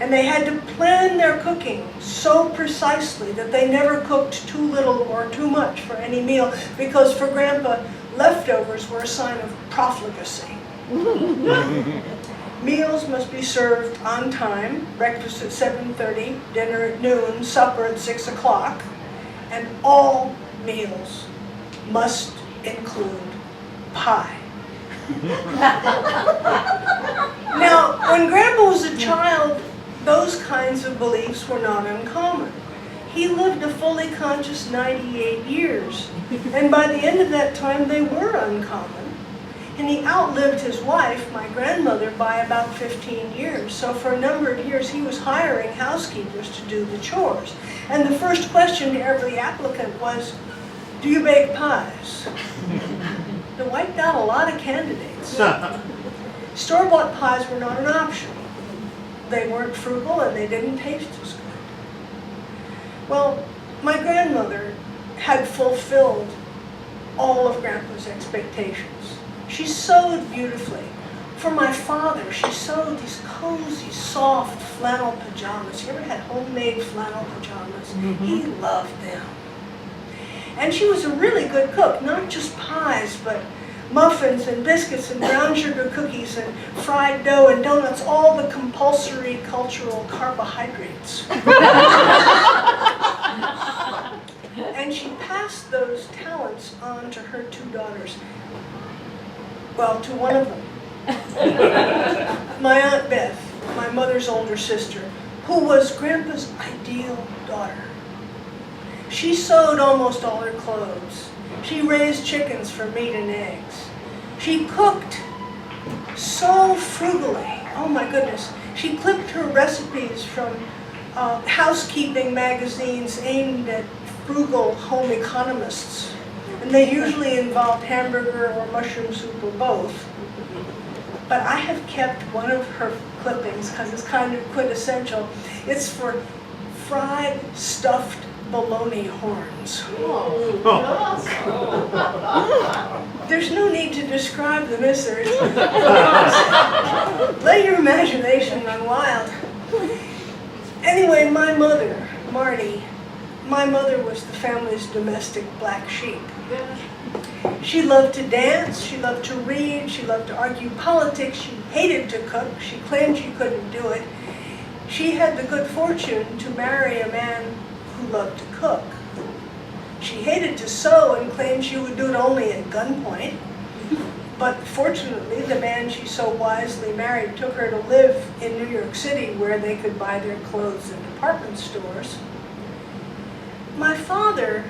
and they had to plan their cooking so precisely that they never cooked too little or too much for any meal, because for Grandpa, leftovers were a sign of profligacy. Meals must be served on time, breakfast at 7:30, dinner at noon, supper at 6 o'clock, and all meals must include pie. Now, when Grandpa was a child, those kinds of beliefs were not uncommon. He lived a fully conscious 98 years, and by the end of that time they were uncommon. And he outlived his wife, my grandmother, by about 15 years. So for a number of years he was hiring housekeepers to do the chores. And the first question to every applicant was, do you bake pies? They wiped out a lot of candidates. Store-bought pies were not an option. They weren't frugal and they didn't taste as good. Well, my grandmother had fulfilled all of Grandpa's expectations. She sewed beautifully. For my father, she sewed these cozy, soft flannel pajamas. You ever had homemade flannel pajamas? Mm-hmm. He loved them. And she was a really good cook, not just pies, but muffins and biscuits and brown sugar cookies and fried dough and donuts, all the compulsory cultural carbohydrates. And she passed those talents on to her two daughters. Well, to one of them. My Aunt Beth, my mother's older sister, who was Grandpa's ideal daughter. She sewed almost all her clothes. She raised chickens for meat and eggs. She cooked so frugally. Oh my goodness. She clipped her recipes from housekeeping magazines aimed at frugal home economists. And they usually involved hamburger or mushroom soup or both. But I have kept one of her clippings because it's kind of quintessential. It's for fried stuffed bologna horns. There's no need to describe them, is there? Let your imagination run wild. Anyway, my mother, Marty, my mother was the family's domestic black sheep. She loved to dance, she loved to read, she loved to argue politics, she hated to cook, she claimed she couldn't do it. She had the good fortune to marry a man who loved to cook. She hated to sew and claimed she would do it only at gunpoint. But fortunately, the man she so wisely married took her to live in New York City where they could buy their clothes in department stores. My father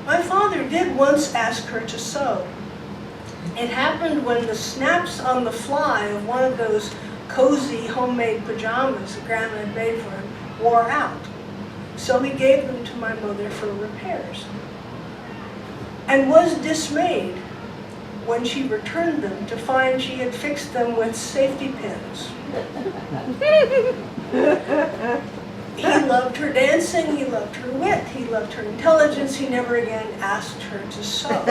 My father did once ask her to sew. It happened when the snaps on the fly of one of those cozy homemade pajamas that Grandma had made for him wore out. So he gave them to my mother for repairs, and was dismayed when she returned them to find she had fixed them with safety pins. He loved her dancing, he loved her wit, he loved her intelligence, he never again asked her to sew.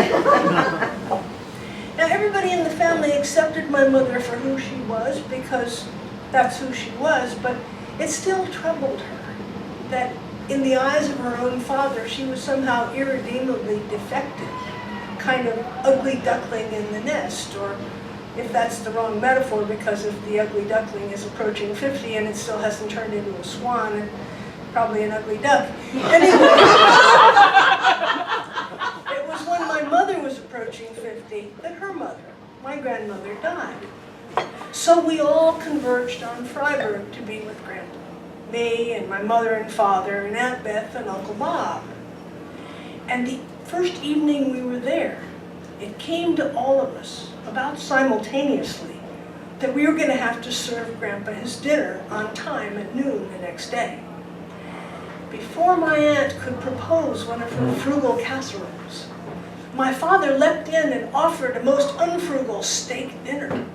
Now everybody in the family accepted my mother for who she was because that's who she was, but it still troubled her that in the eyes of her own father she was somehow irredeemably defective, kind of ugly duckling in the nest, or if that's the wrong metaphor, because if the ugly duckling is approaching 50 and it still hasn't turned into a swan, and probably an ugly duck. Anyway, it was when my mother was approaching 50 that her mother, my grandmother, died. So we all converged on Freiburg to be with Grandpa. Me and my mother and father and Aunt Beth and Uncle Bob. And the first evening we were there, it came to all of us, about simultaneously, that we were going to have to serve Grandpa his dinner on time at noon the next day. Before my aunt could propose one of her frugal casseroles, my father leapt in and offered a most unfrugal steak dinner,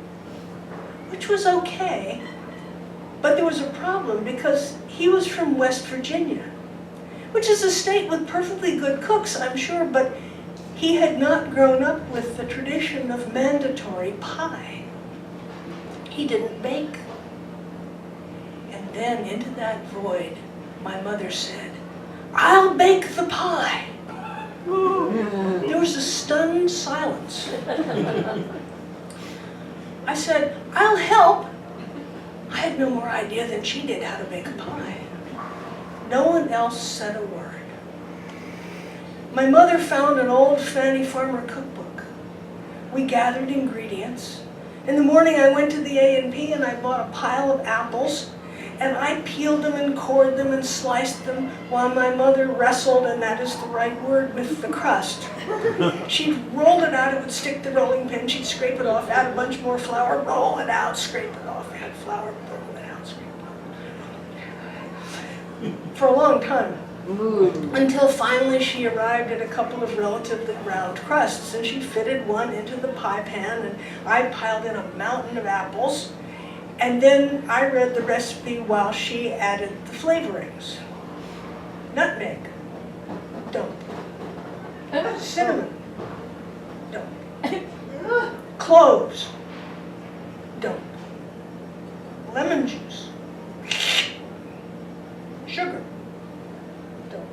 which was okay, but there was a problem because he was from West Virginia, which is a state with perfectly good cooks, I'm sure, but he had not grown up with the tradition of mandatory pie. He didn't bake. And then into that void, my mother said, "I'll bake the pie." There was a stunned silence. I said, "I'll help." I had no more idea than she did how to bake a pie. No one else said a word. My mother found an old Fanny Farmer cookbook. We gathered ingredients. In the morning I went to the A&P and I bought a pile of apples, and I peeled them and cored them and sliced them while my mother wrestled, and that is the right word, with the crust. She'd roll it out, it would stick the rolling pin, she'd scrape it off, add a bunch more flour, roll it out, scrape it off, add flour, roll it out, scrape it off. For a long time. Until finally she arrived at a couple of relatively round crusts, and she fitted one into the pie pan, and I piled in a mountain of apples, and then I read the recipe while she added the flavorings. Nutmeg, don't. Cinnamon, don't. Cloves, don't. Lemon juice, sugar, don't.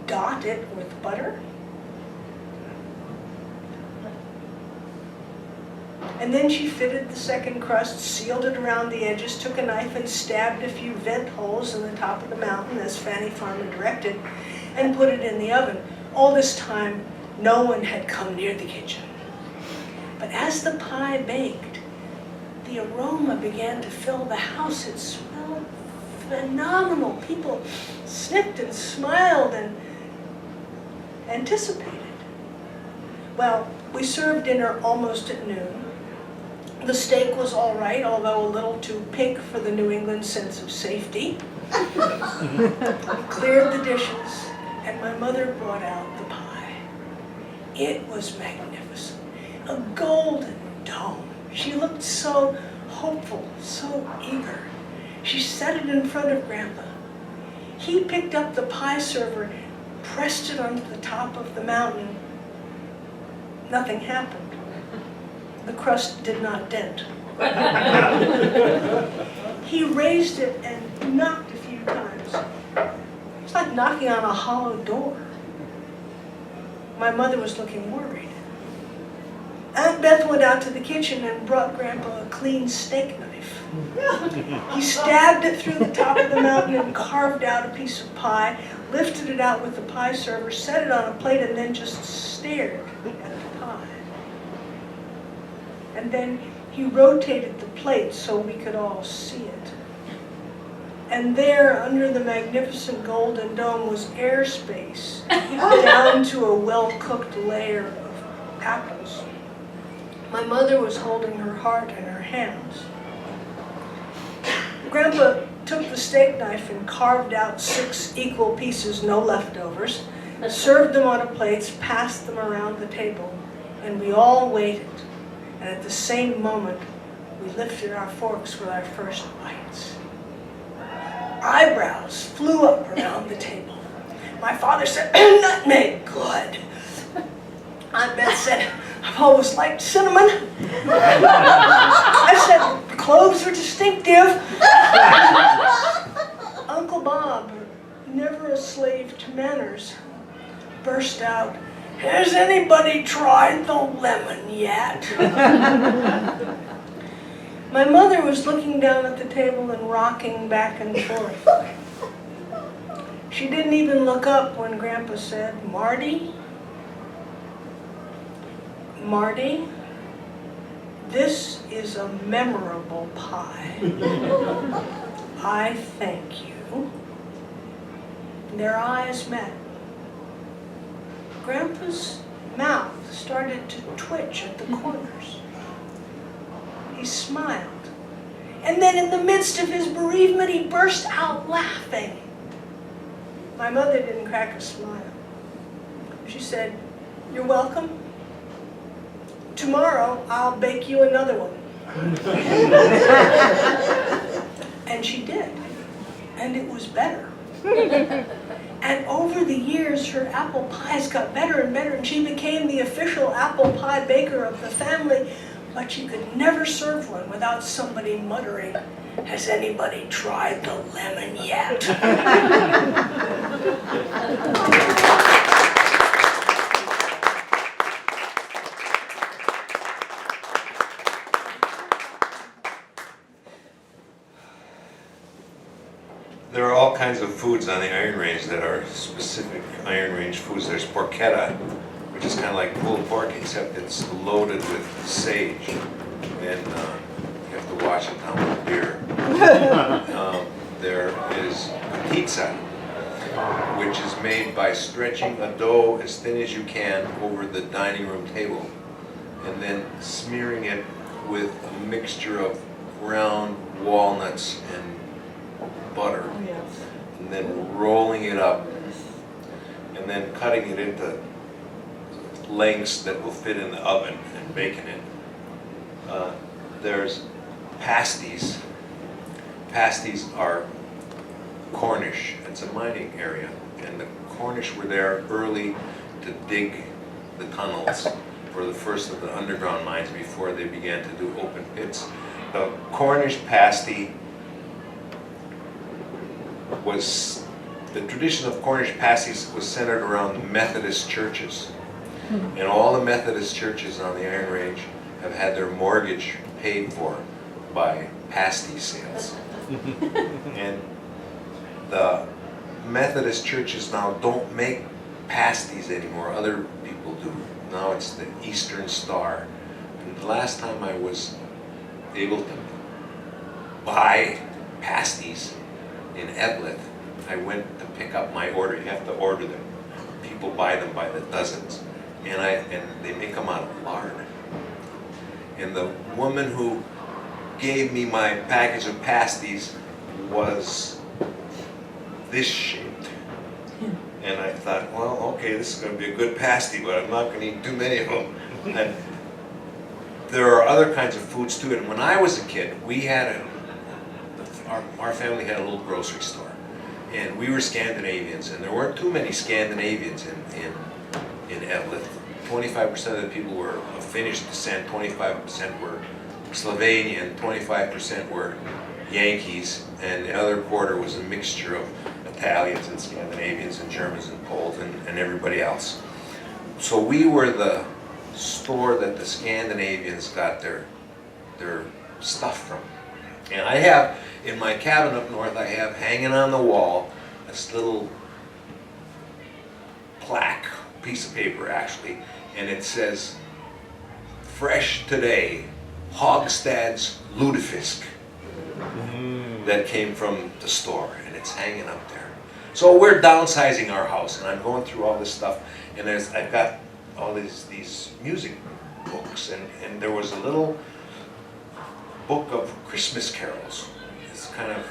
Dot it with butter. And then she fitted the second crust, sealed it around the edges, took a knife and stabbed a few vent holes in the top of the mountain as Fanny Farmer directed, and put it in the oven. All this time, no one had come near the kitchen. But as the pie baked, the aroma began to fill the house. It smelled phenomenal. People sniffed and smiled and anticipated. Well, we served dinner almost at noon. The steak was all right, although a little too pink for the New England sense of safety. We cleared the dishes, and my mother brought out the pie. It was magnificent, a golden dome. She looked so hopeful, so eager. She set it in front of Grandpa. He picked up the pie server, pressed it onto the top of the mountain. Nothing happened. The crust did not dent. He raised it and knocked a few times. It's like knocking on a hollow door. My mother was looking worried. Aunt Beth went out to the kitchen and brought Grandpa a clean steak knife. He stabbed it through the top of the mountain and carved out a piece of pie, lifted it out with the pie server, set it on a plate, and then just stared at the pie. And then he rotated the plate so we could all see it. And there, under the magnificent golden dome, was airspace down to a well-cooked layer of apples. My mother was holding her heart in her hands. Grandpa took the steak knife and carved out 6 equal pieces, no leftovers, served them on plates, passed them around the table, and we all waited. And at the same moment, we lifted our forks with our first bites. Eyebrows flew up around the table. My father said, "Nutmeg, good." Aunt Beth said, "I've always liked cinnamon." I said, "Cloves are distinctive." Uncle Bob, never a slave to manners, burst out, "Has anybody tried the lemon yet?" My mother was looking down at the table and rocking back and forth. She didn't even look up when Grandpa said, "Marty, Marty, this is a memorable pie. I thank you." Their eyes met. Grandpa's mouth started to twitch at the corners. He smiled. And then in the midst of his bereavement, he burst out laughing. My mother didn't crack a smile. She said, "You're welcome. Tomorrow, I'll bake you another one." And she did. And it was better. And over the years, her apple pies got better and better, and she became the official apple pie baker of the family. But she could never serve one without somebody muttering, "Has anybody tried the lemon yet?" There are all kinds of foods on the Iron Range that are specific Iron Range foods. There's porchetta, which is kind of like pulled pork, except it's loaded with sage, and you have to wash it down with beer. There is pizza, which is made by stretching a dough as thin as you can over the dining room table, and then smearing it with a mixture of ground walnuts and butter, and then rolling it up, and then cutting it into lengths that will fit in the oven and baking it. There's pasties. Pasties are Cornish. It's a mining area, and the Cornish were there early to dig the tunnels for the first of the underground mines before they began to do open pits. The Cornish pasty was, the tradition of Cornish pasties was centered around Methodist churches. And all the Methodist churches on the Iron Range have had their mortgage paid for by pasty sales. And the Methodist churches now don't make pasties anymore. Other people do. Now it's the Eastern Star. And the last time I was able to buy pasties in Evelyn, I went to pick up my order. You have to order them. People buy them by the dozens. And they make them out of lard. And the woman who gave me my package of pasties was this shaped. And I thought, well, okay, this is going to be a good pasty, but I'm not going to eat too many of them. And there are other kinds of foods too. And when I was a kid, we had our family had a little grocery store. And we were Scandinavians, and there weren't too many Scandinavians in Evelyn. 25% of the people were of Finnish descent, 25% were Slovenian, 25% were Yankees, and the other quarter was a mixture of Italians and Scandinavians and Germans and Poles and everybody else. So we were the store that the Scandinavians got their stuff from. And I have, in my cabin up north, I have hanging on the wall this little plaque, piece of paper actually, and it says, "Fresh today, Hogstad's lutefisk." that came from the store, and it's hanging up there. So we're downsizing our house, and I'm going through all this stuff, and I've got all these music books, and there was a little book of Christmas carols. It's kind of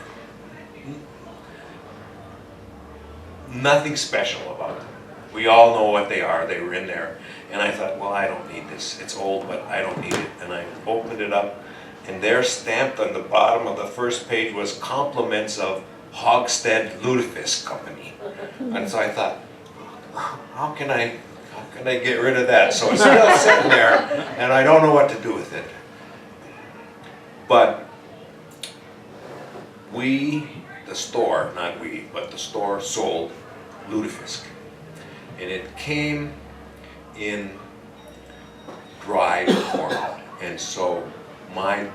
nothing special about them. We all know what they are. They were in there. And I thought, well, I don't need this. It's old, but I don't need it. And I opened it up, and there stamped on the bottom of the first page was compliments of Hogstead Lutefisk Company. And so I thought, how can I get rid of that? So it's still sitting there, and I don't know what to do with it. But the store, not we, but the store sold lutefisk. And it came in dried form. And so my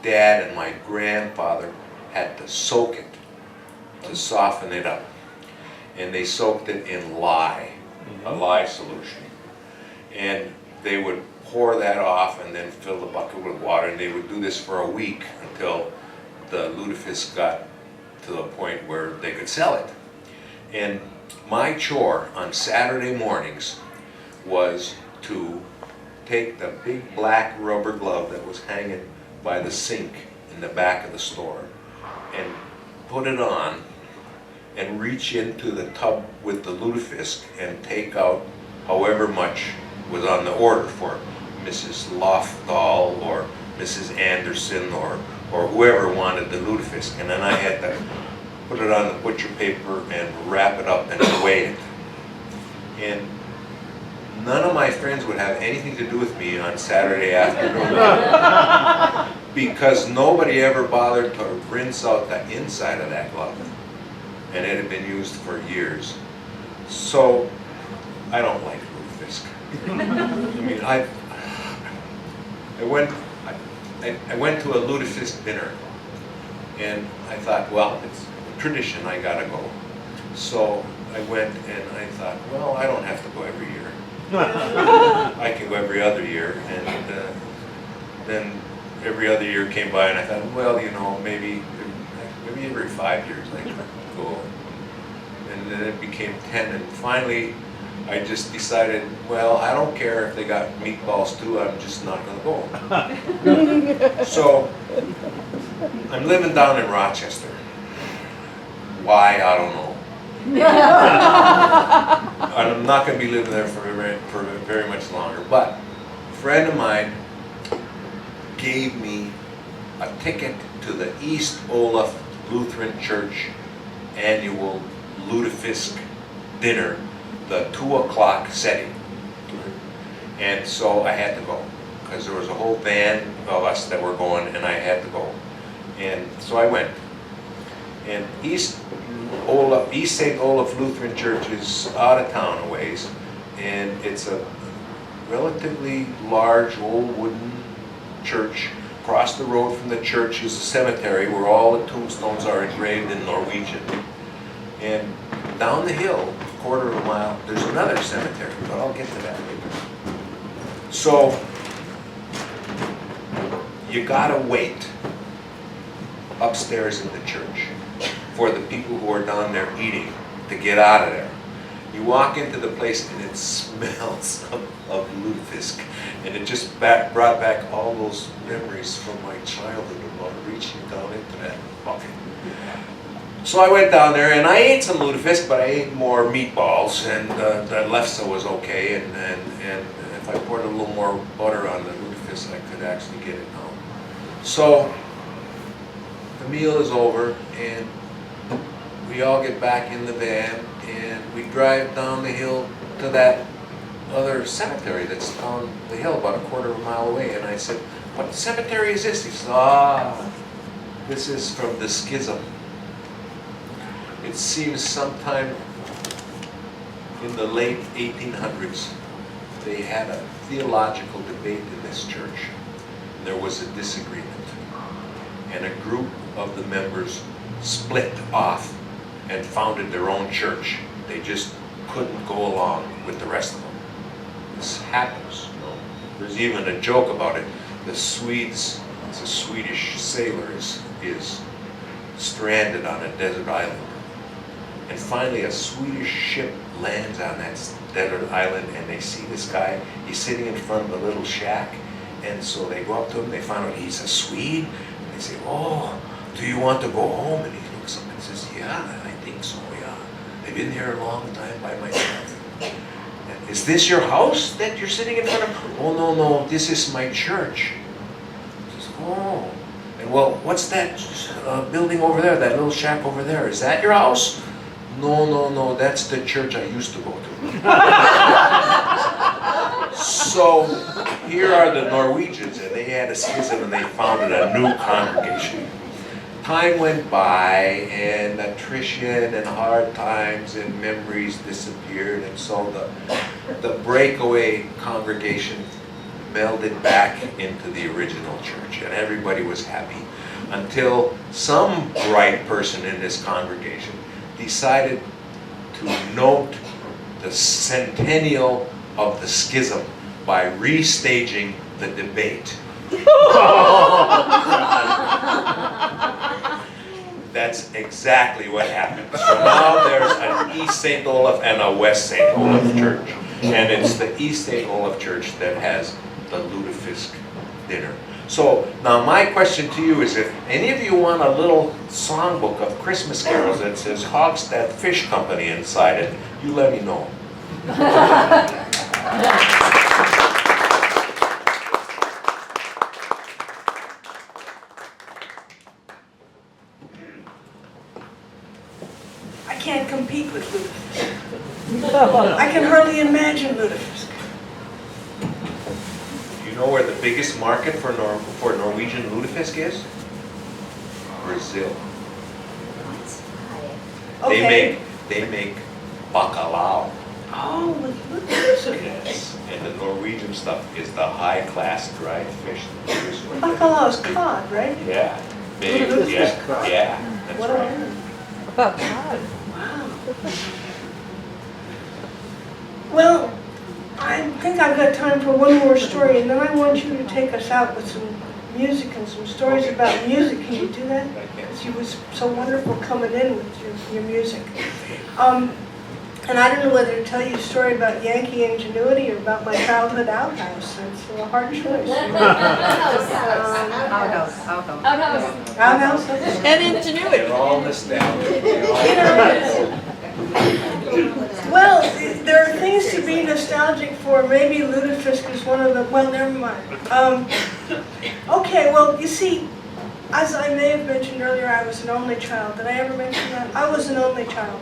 dad and my grandfather had to soak it to soften it up. And they soaked it in lye, a lye solution. And they would pour that off and then fill the bucket with water, and they would do this for a week until the lutefisk got to the point where they could sell it. And my chore on Saturday mornings was to take the big black rubber glove that was hanging by the sink in the back of the store and put it on and reach into the tub with the lutefisk and take out however much was on the order for Mrs. Lofthal or Mrs. Anderson or whoever wanted the lutefisk. And then I had to put it on the butcher paper and wrap it up and weigh it. And none of my friends would have anything to do with me on Saturday afternoon because nobody ever bothered to rinse out the inside of that glove. And it had been used for years. So I don't like lutefisk. I mean, I went to a lutefisk dinner, and I thought, well, it's a tradition, I gotta go. So I went, and I thought, well, I don't have to go every year. I can go every other year, and then every other year came by, and I thought, well, you know, maybe every 5 years I could go. And then it became 10, and finally I just decided, well, I don't care if they got meatballs too, I'm just not gonna go. So I'm living down in Rochester. Why, I don't know. I'm not gonna be living there for very much longer, but a friend of mine gave me a ticket to the East Olaf Lutheran Church annual lutefisk dinner, the 2 o'clock setting. And so I had to go because there was a whole van of us that were going, and I had to go. And so I went. And East St. Olaf Lutheran Church is out of town a ways, and it's a relatively large old wooden church. Across the road from the church is a cemetery where all the tombstones are engraved in Norwegian. And down the hill, a quarter of a mile, there's another cemetery, but I'll get to that later. So you gotta wait upstairs in the church for the people who are down there eating to get out of there. You walk into the place and it smells of lutefisk, and it just brought back all those memories from my childhood about reaching down into that bucket. So I went down there and I ate some lutefisk, but I ate more meatballs, and the lefse was okay, and if I poured a little more butter on the lutefisk, I could actually get it down. So the meal is over, and we all get back in the van, and we drive down the hill to that other cemetery that's down the hill about a quarter of a mile away. And I said, what cemetery is this? He said, this is from the Schism. It seems sometime in the late 1800s, they had a theological debate in this church. There was a disagreement, and a group of the members split off and founded their own church. They just couldn't go along with the rest of them. This happens, you know. There's even a joke about it. The Swedes, it's a Swedish sailor, is stranded on a desert island. And finally a Swedish ship lands on that desert island, and they see this guy, he's sitting in front of a little shack, and so they go up to him, they find out he's a Swede, and they say, "Oh, do you want to go home?" And he looks up and says, "Yeah, I think so, yeah. I've been here a long time by myself." And, "Is this your house that you're sitting in front of?" "Oh, no, no, this is my church." He says, "Oh, and well, what's that building over there, that little shack over there? Is that your house?" "No, no, no, that's the church I used to go to." So here are the Norwegians, and they had a schism and they founded a new congregation. Time went by, and attrition and hard times and memories disappeared, and so the breakaway congregation melded back into the original church, and everybody was happy until some bright person in this congregation decided to note the centennial of the schism by restaging the debate. That's exactly what happened. So now there's an East St. Olaf and a West St. Olaf church. And it's the East St. Olaf church that has the lutefisk dinner. So now my question to you is, if any of you want a little songbook of Christmas carols that says Hogstad Fish Company inside it, you let me know. I can't compete with lutefisk. I can hardly imagine lutefisk. You know where the biggest market for Norwegian lutefisk is? Brazil. Okay. They make bacalhau. Oh, with lutefisk. Yes. And the Norwegian stuff is the high class dried fish. Bacalhau is cod, right? Yeah. Big, Lutefisk yeah, cod. yeah, that's What right. About God. Wow. Well, I think I've got time for one more story, and then I want you to take us out with some music and some stories about music. Can you do that? I can. Because you was so wonderful coming in with your music. And I don't know whether to tell you a story about Yankee ingenuity or about my childhood outhouse. It's a hard choice. Outhouse. And ingenuity. They're all nostalgic. Well, there are things to be nostalgic for. Maybe lutefisk is one of them. Well, never mind. Okay, well, you see, as I may have mentioned earlier, I was an only child. Did I ever mention that? I was an only child.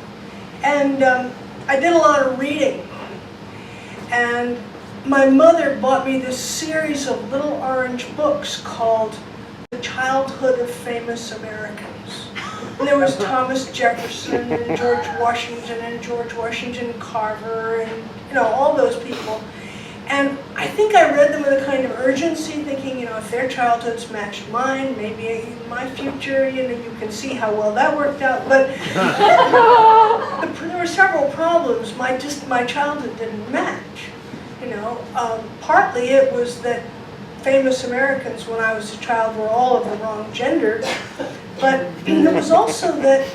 And I did a lot of reading. And my mother bought me this series of little orange books called The Childhood of Famous Americans. And there was Thomas Jefferson and George Washington Carver and, all those people. And I think I read them with a kind of urgency, thinking, if their childhoods matched mine, maybe in my future, you can see how well that worked out. But there were several problems. My childhood didn't match. Partly it was that famous Americans when I was a child were all of the wrong gender. But it was also that,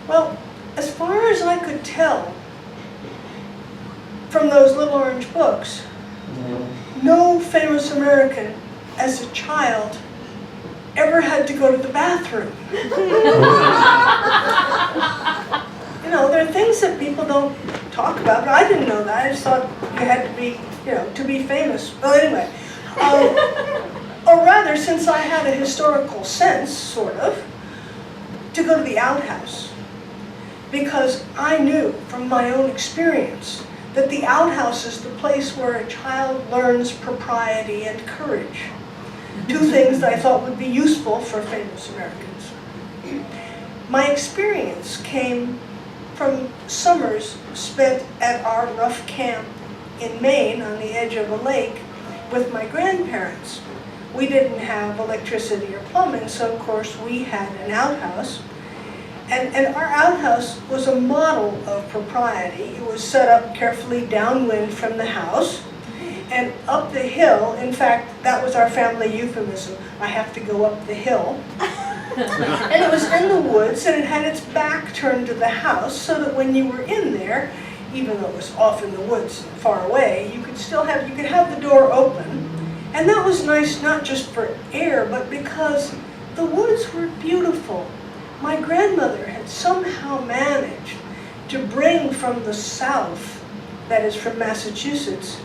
well, as far as I could tell from those little orange books, no famous American as a child ever had to go to the bathroom. There are things that people don't talk about, but I didn't know that. I just thought you had to be, to be famous. Well, anyway. Or rather, since I had a historical sense, sort of, to go to the outhouse. Because I knew from my own experience that the outhouse is the place where a child learns propriety and courage. Two things that I thought would be useful for famous Americans. My experience came from summers spent at our rough camp in Maine on the edge of a lake with my grandparents. We didn't have electricity or plumbing, so of course we had an outhouse. And our outhouse was a model of propriety. It was set up carefully downwind from the house and up the hill. In fact, that was our family euphemism. I have to go up the hill. And it was in the woods, and it had its back turned to the house, so that when you were in there, even though it was off in the woods far away, you could have the door open. And that was nice not just for air, but because the woods were beautiful. My grandmother had somehow managed to bring from the south, that is from Massachusetts,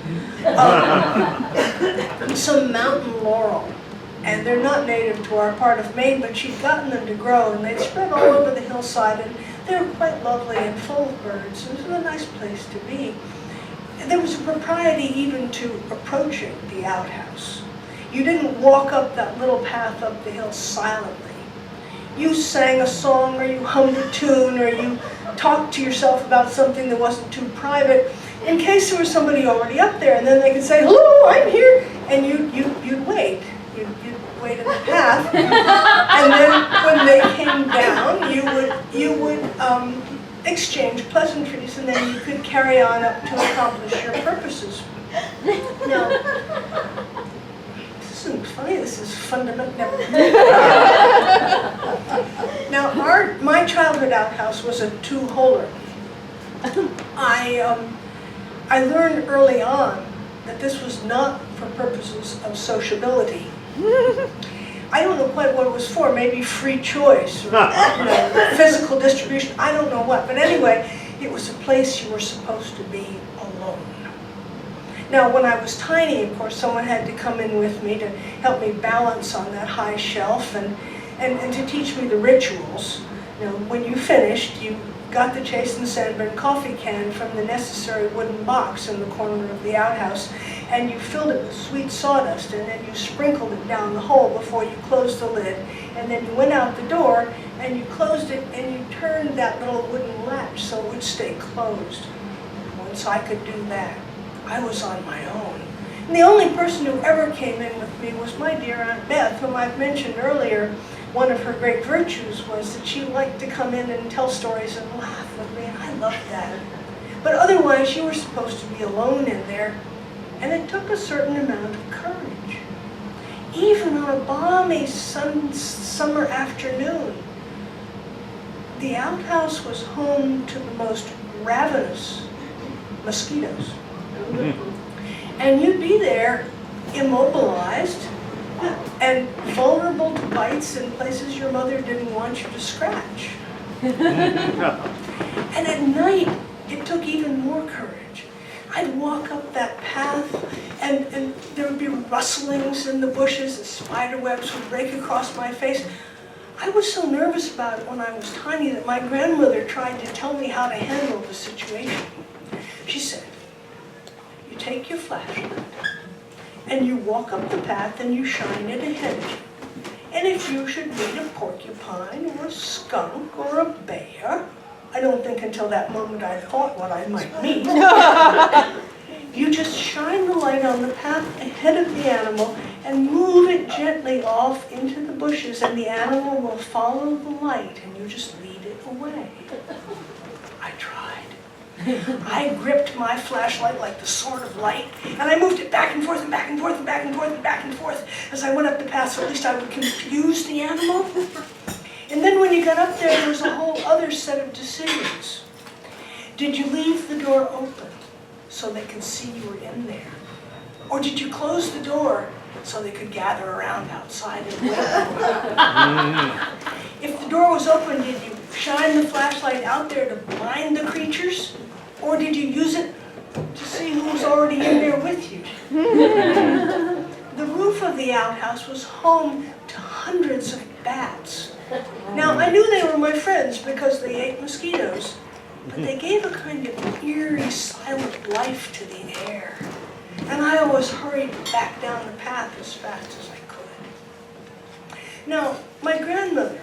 some mountain laurel. And they're not native to our part of Maine, but she'd gotten them to grow, and they'd spread all over the hillside, and they were quite lovely and full of birds. It was a nice place to be. And there was a propriety even to approaching the outhouse. You didn't walk up that little path up the hill silently. You sang a song, or you hummed a tune, or you talked to yourself about something that wasn't too private, in case there was somebody already up there, and then they could say, "Hello, I'm here," and you'd wait. You'd wait in the path, and then when they came down, you would exchange pleasantries, and then you could carry on up to accomplish your purposes. Now, this isn't funny. This is fundamental. Now, my childhood outhouse was a two-holer. I learned early on that this was not for purposes of sociability. I don't know quite what it was for, maybe free choice, or physical distribution, I don't know what. But anyway, it was a place you were supposed to be alone. Now, when I was tiny, of course, someone had to come in with me to help me balance on that high shelf and to teach me the rituals. You know, when you finished, you got the Chase and Sandburn coffee can from the necessary wooden box in the corner of the outhouse, and you filled it with sweet sawdust, and then you sprinkled it down the hole before you closed the lid, and then you went out the door, and you closed it, and you turned that little wooden latch so it would stay closed. Once I could do that, I was on my own. And the only person who ever came in with me was my dear Aunt Beth, whom I've mentioned earlier. One of her great virtues was that she liked to come in and tell stories and laugh with me, and I loved that. But otherwise, you were supposed to be alone in there, and it took a certain amount of courage. Even on a balmy summer afternoon, the outhouse was home to the most ravenous mosquitoes. And you'd be there immobilized and vulnerable to bites in places your mother didn't want you to scratch. And at night, it took even more courage. I'd walk up that path, and there would be rustlings in the bushes, and spider webs would break across my face. I was so nervous about it when I was tiny that my grandmother tried to tell me how to handle the situation. She said, "You take your flashlight, and you walk up the path and you shine it ahead of you. And if you should meet a porcupine or a skunk or a bear," I don't think until that moment I thought what I might meet, "you just shine the light on the path ahead of the animal and move it gently off into the bushes, and the animal will follow the light, and you just lead it away." I tried. I gripped my flashlight like the sword of light, and I moved it back and forth and back and forth and back and forth and back and forth as I went up the path, so at least I would confuse the animal. And then when you got up there was a whole other set of decisions. Did you leave the door open so they could see you were in there? Or did you close the door so they could gather around outside and wait? If the door was open, did you shine the flashlight out there to blind the creatures? Or did you use it to see who was already in there with you? The roof of the outhouse was home to hundreds of bats. Now, I knew they were my friends because they ate mosquitoes, but they gave a kind of eerie, silent life to the air. And I always hurried back down the path as fast as I could. Now, my grandmother,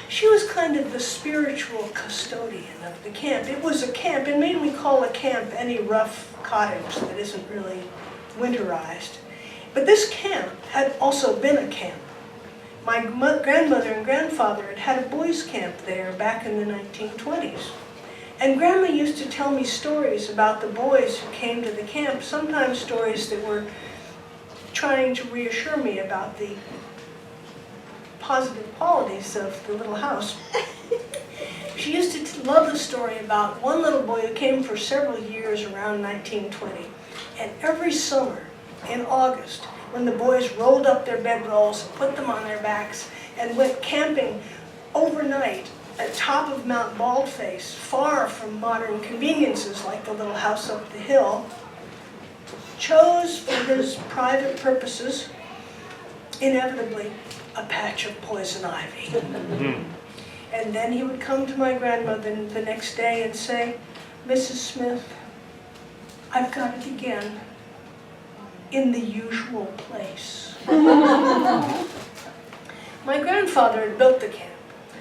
she was kind of the spiritual custodian of the camp. It was a camp. It made me call a camp any rough cottage that isn't really winterized. But this camp had also been a camp. My grandmother and grandfather had had a boys' camp there back in the 1920s. And Grandma used to tell me stories about the boys who came to the camp, sometimes stories that were trying to reassure me about the positive qualities of the little house. She used to love the story about one little boy who came for several years around 1920. And every summer in August, when the boys rolled up their bedrolls, put them on their backs, and went camping overnight at top of Mount Baldface, far from modern conveniences like the little house up the hill, chose for his private purposes, inevitably, a patch of poison ivy. And then he would come to my grandmother the next day and say, "Mrs. Smith, I've got it again, in the usual place." My grandfather had built the camp,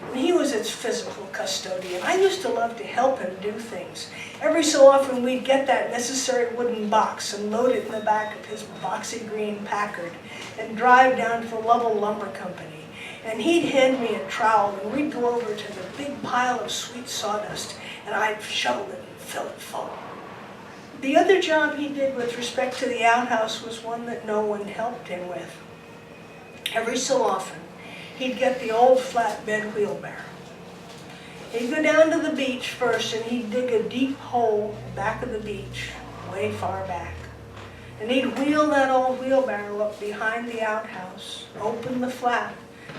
and he was its physical custodian. I used to love to help him do things. Every so often we'd get that necessary wooden box and load it in the back of his boxy green Packard and drive down to the Lovell Lumber Company. And he'd hand me a trowel and we'd go over to the big pile of sweet sawdust and I'd shovel it and fill it full. The other job he did with respect to the outhouse was one that no one helped him with. Every so often, he'd get the old flatbed wheelbarrow. He'd go down to the beach first and he'd dig a deep hole back of the beach, way far back. And he'd wheel that old wheelbarrow up behind the outhouse, open the flap,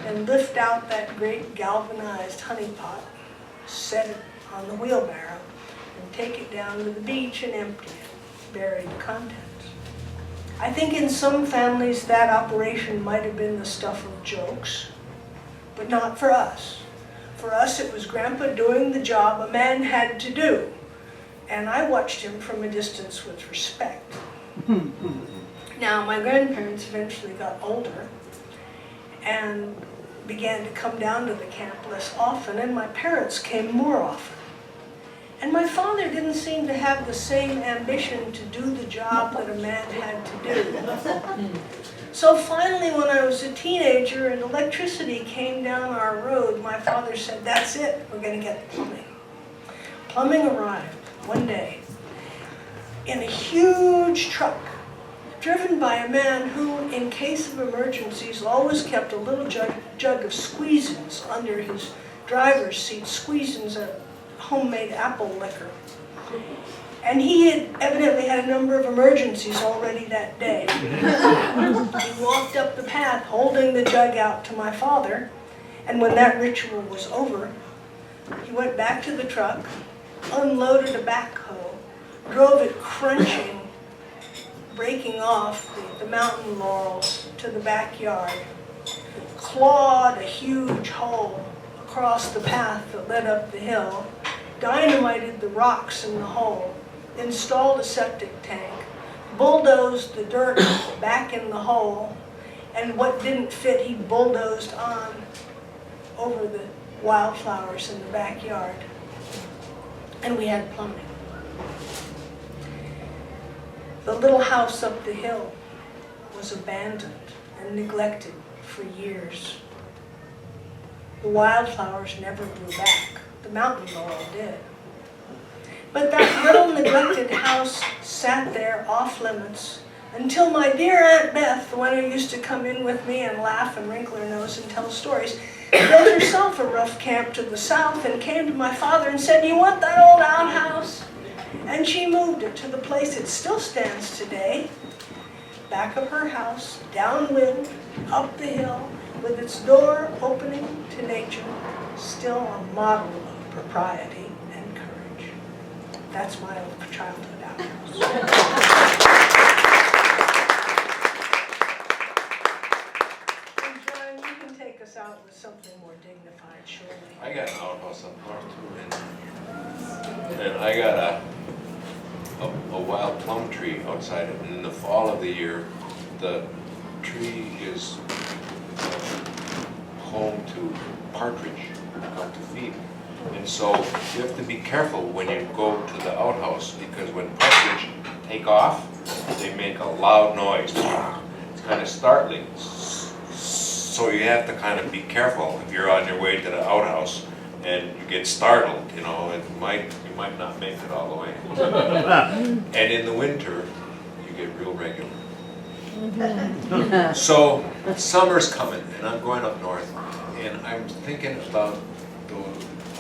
and lift out that great galvanized honey pot, set it on the wheelbarrow, and take it down to the beach and empty it, bury the contents. I think in some families that operation might have been the stuff of jokes, but not for us. For us it was Grandpa doing the job a man had to do, and I watched him from a distance with respect. Now my grandparents eventually got older and began to come down to the camp less often, and my parents came more often. And my father didn't seem to have the same ambition to do the job that a man had to do. So finally, when I was a teenager and electricity came down our road, my father said, "That's it, we're going to get plumbing." Plumbing arrived one day in a huge truck, driven by a man who, in case of emergencies, always kept a little jug of squeezins under his driver's seat. Squeezins are homemade apple liquor. And he had evidently had a number of emergencies already that day. He walked up the path holding the jug out to my father, and when that ritual was over, he went back to the truck, unloaded a backhoe, drove it crunching, breaking off the mountain laurels to the backyard, clawed a huge hole across the path that led up the hill, dynamited the rocks in the hole, installed a septic tank, bulldozed the dirt back in the hole, and what didn't fit he bulldozed on over the wildflowers in the backyard. And we had plumbing. The little house up the hill was abandoned and neglected for years. The wildflowers never grew back. The mountain laurel did. But that little neglected house sat there off limits until my dear Aunt Beth, the one who used to come in with me and laugh and wrinkle her nose and tell stories, built herself a rough camp to the south and came to my father and said, "You want that old outhouse?" And she moved it to the place it still stands today, back of her house, downwind, up the hill, with its door opening to nature, still a model of propriety and courage. That's my old childhood outhouse. And John, you can take us out with something more dignified, surely. I got an outhouse up north too, and I got a wild plum tree outside it, and in the fall of the year, the tree is home to partridge to feed. And so you have to be careful when you go to the outhouse, because when partridge take off, they make a loud noise. It's kind of startling. So you have to kind of be careful if you're on your way to the outhouse and you get startled, you know, you might not make it all the way. And in the winter, you get real regular. So summer's coming and I'm going up north and I'm thinking about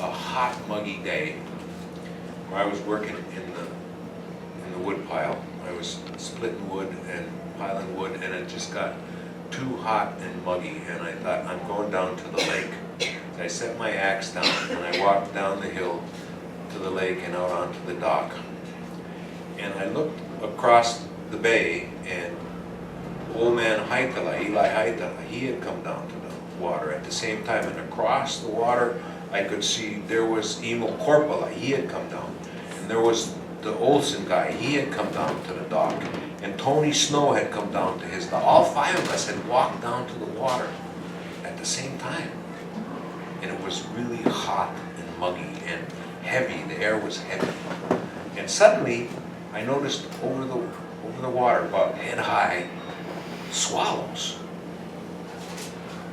a hot, muggy day where I was working in the wood pile. I was splitting wood and piling wood and it just got too hot and muggy and I thought I'm going down to the lake. So I set my axe down and I walked down the hill to the lake and out onto the dock. And I looked across the bay and old man Haitala, Eli Haitala, he had come down to the water at the same time and across the water I could see there was Emo Korpala, he had come down. And there was the Olsen guy, he had come down to the dock. And Tony Snow had come down to his dock. All five of us had walked down to the water at the same time. And it was really hot and muggy and heavy, the air was heavy. And suddenly I noticed over the water, about head high, swallows.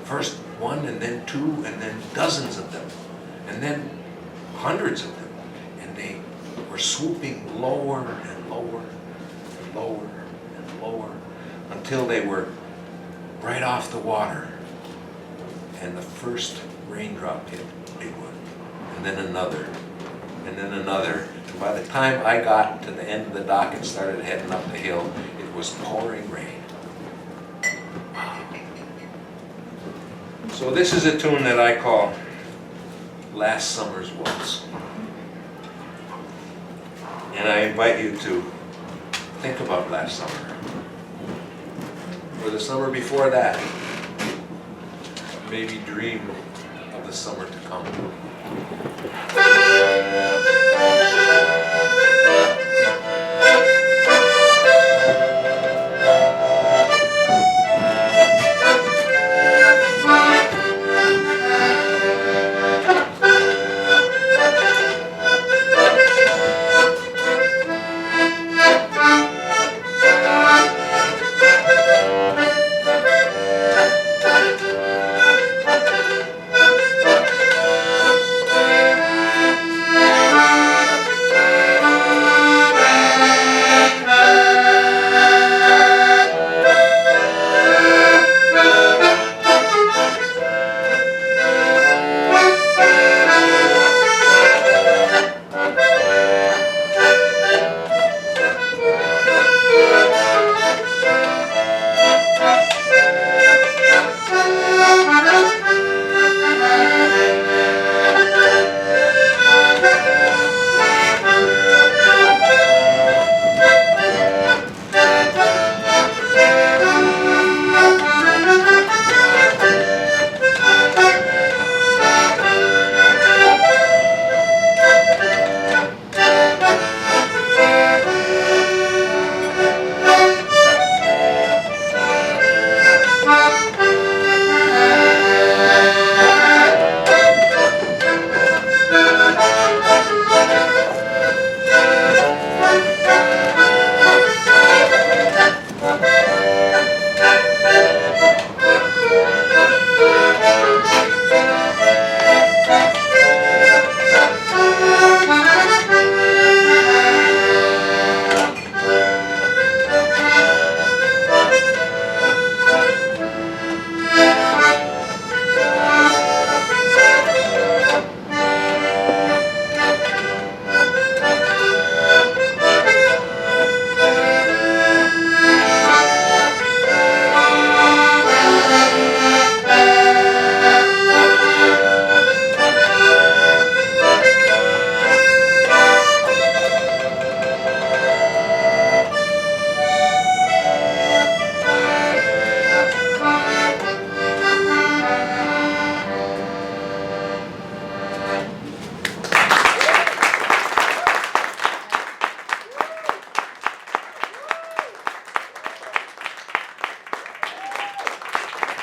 First one and then two and then dozens of them. And then hundreds of them. And they were swooping lower and lower and lower and lower until they were right off the water. And the first raindrop hit a big one. And then another. And then another. And by the time I got to the end of the dock and started heading up the hill, it was pouring rain. So this is a tune that I call Last Summer's Waltz. And I invite you to think about last summer. Or the summer before that. Maybe dream of the summer to come.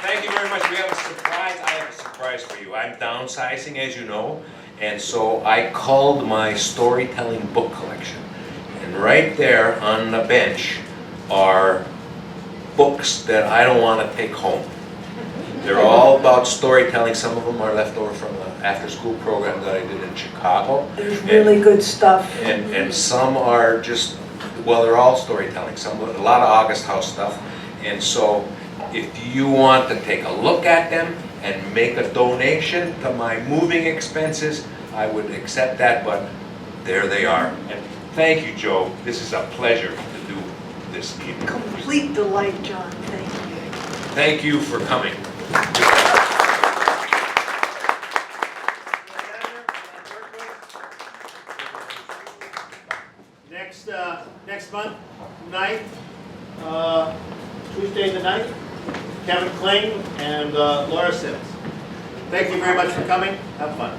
Thank you very much. We have a surprise. I have a surprise for you. I'm downsizing, as you know, and so I culled my storytelling book collection. And right there on the bench are books that I don't want to take home. They're all about storytelling. Some of them are left over from an after-school program that I did in Chicago. There's really good stuff. And some are just, well, they're all storytelling. A lot of August House stuff. And so if you want to take a look at them and make a donation to my moving expenses, I would accept that, but there they are. And thank you, Joe. This is a pleasure to do this evening. Complete delight, John, thank you. Thank you for coming. Next month, night, Tuesday the 9th, Kevin Kling and Laura Sims. Thank you very much for coming. Have fun.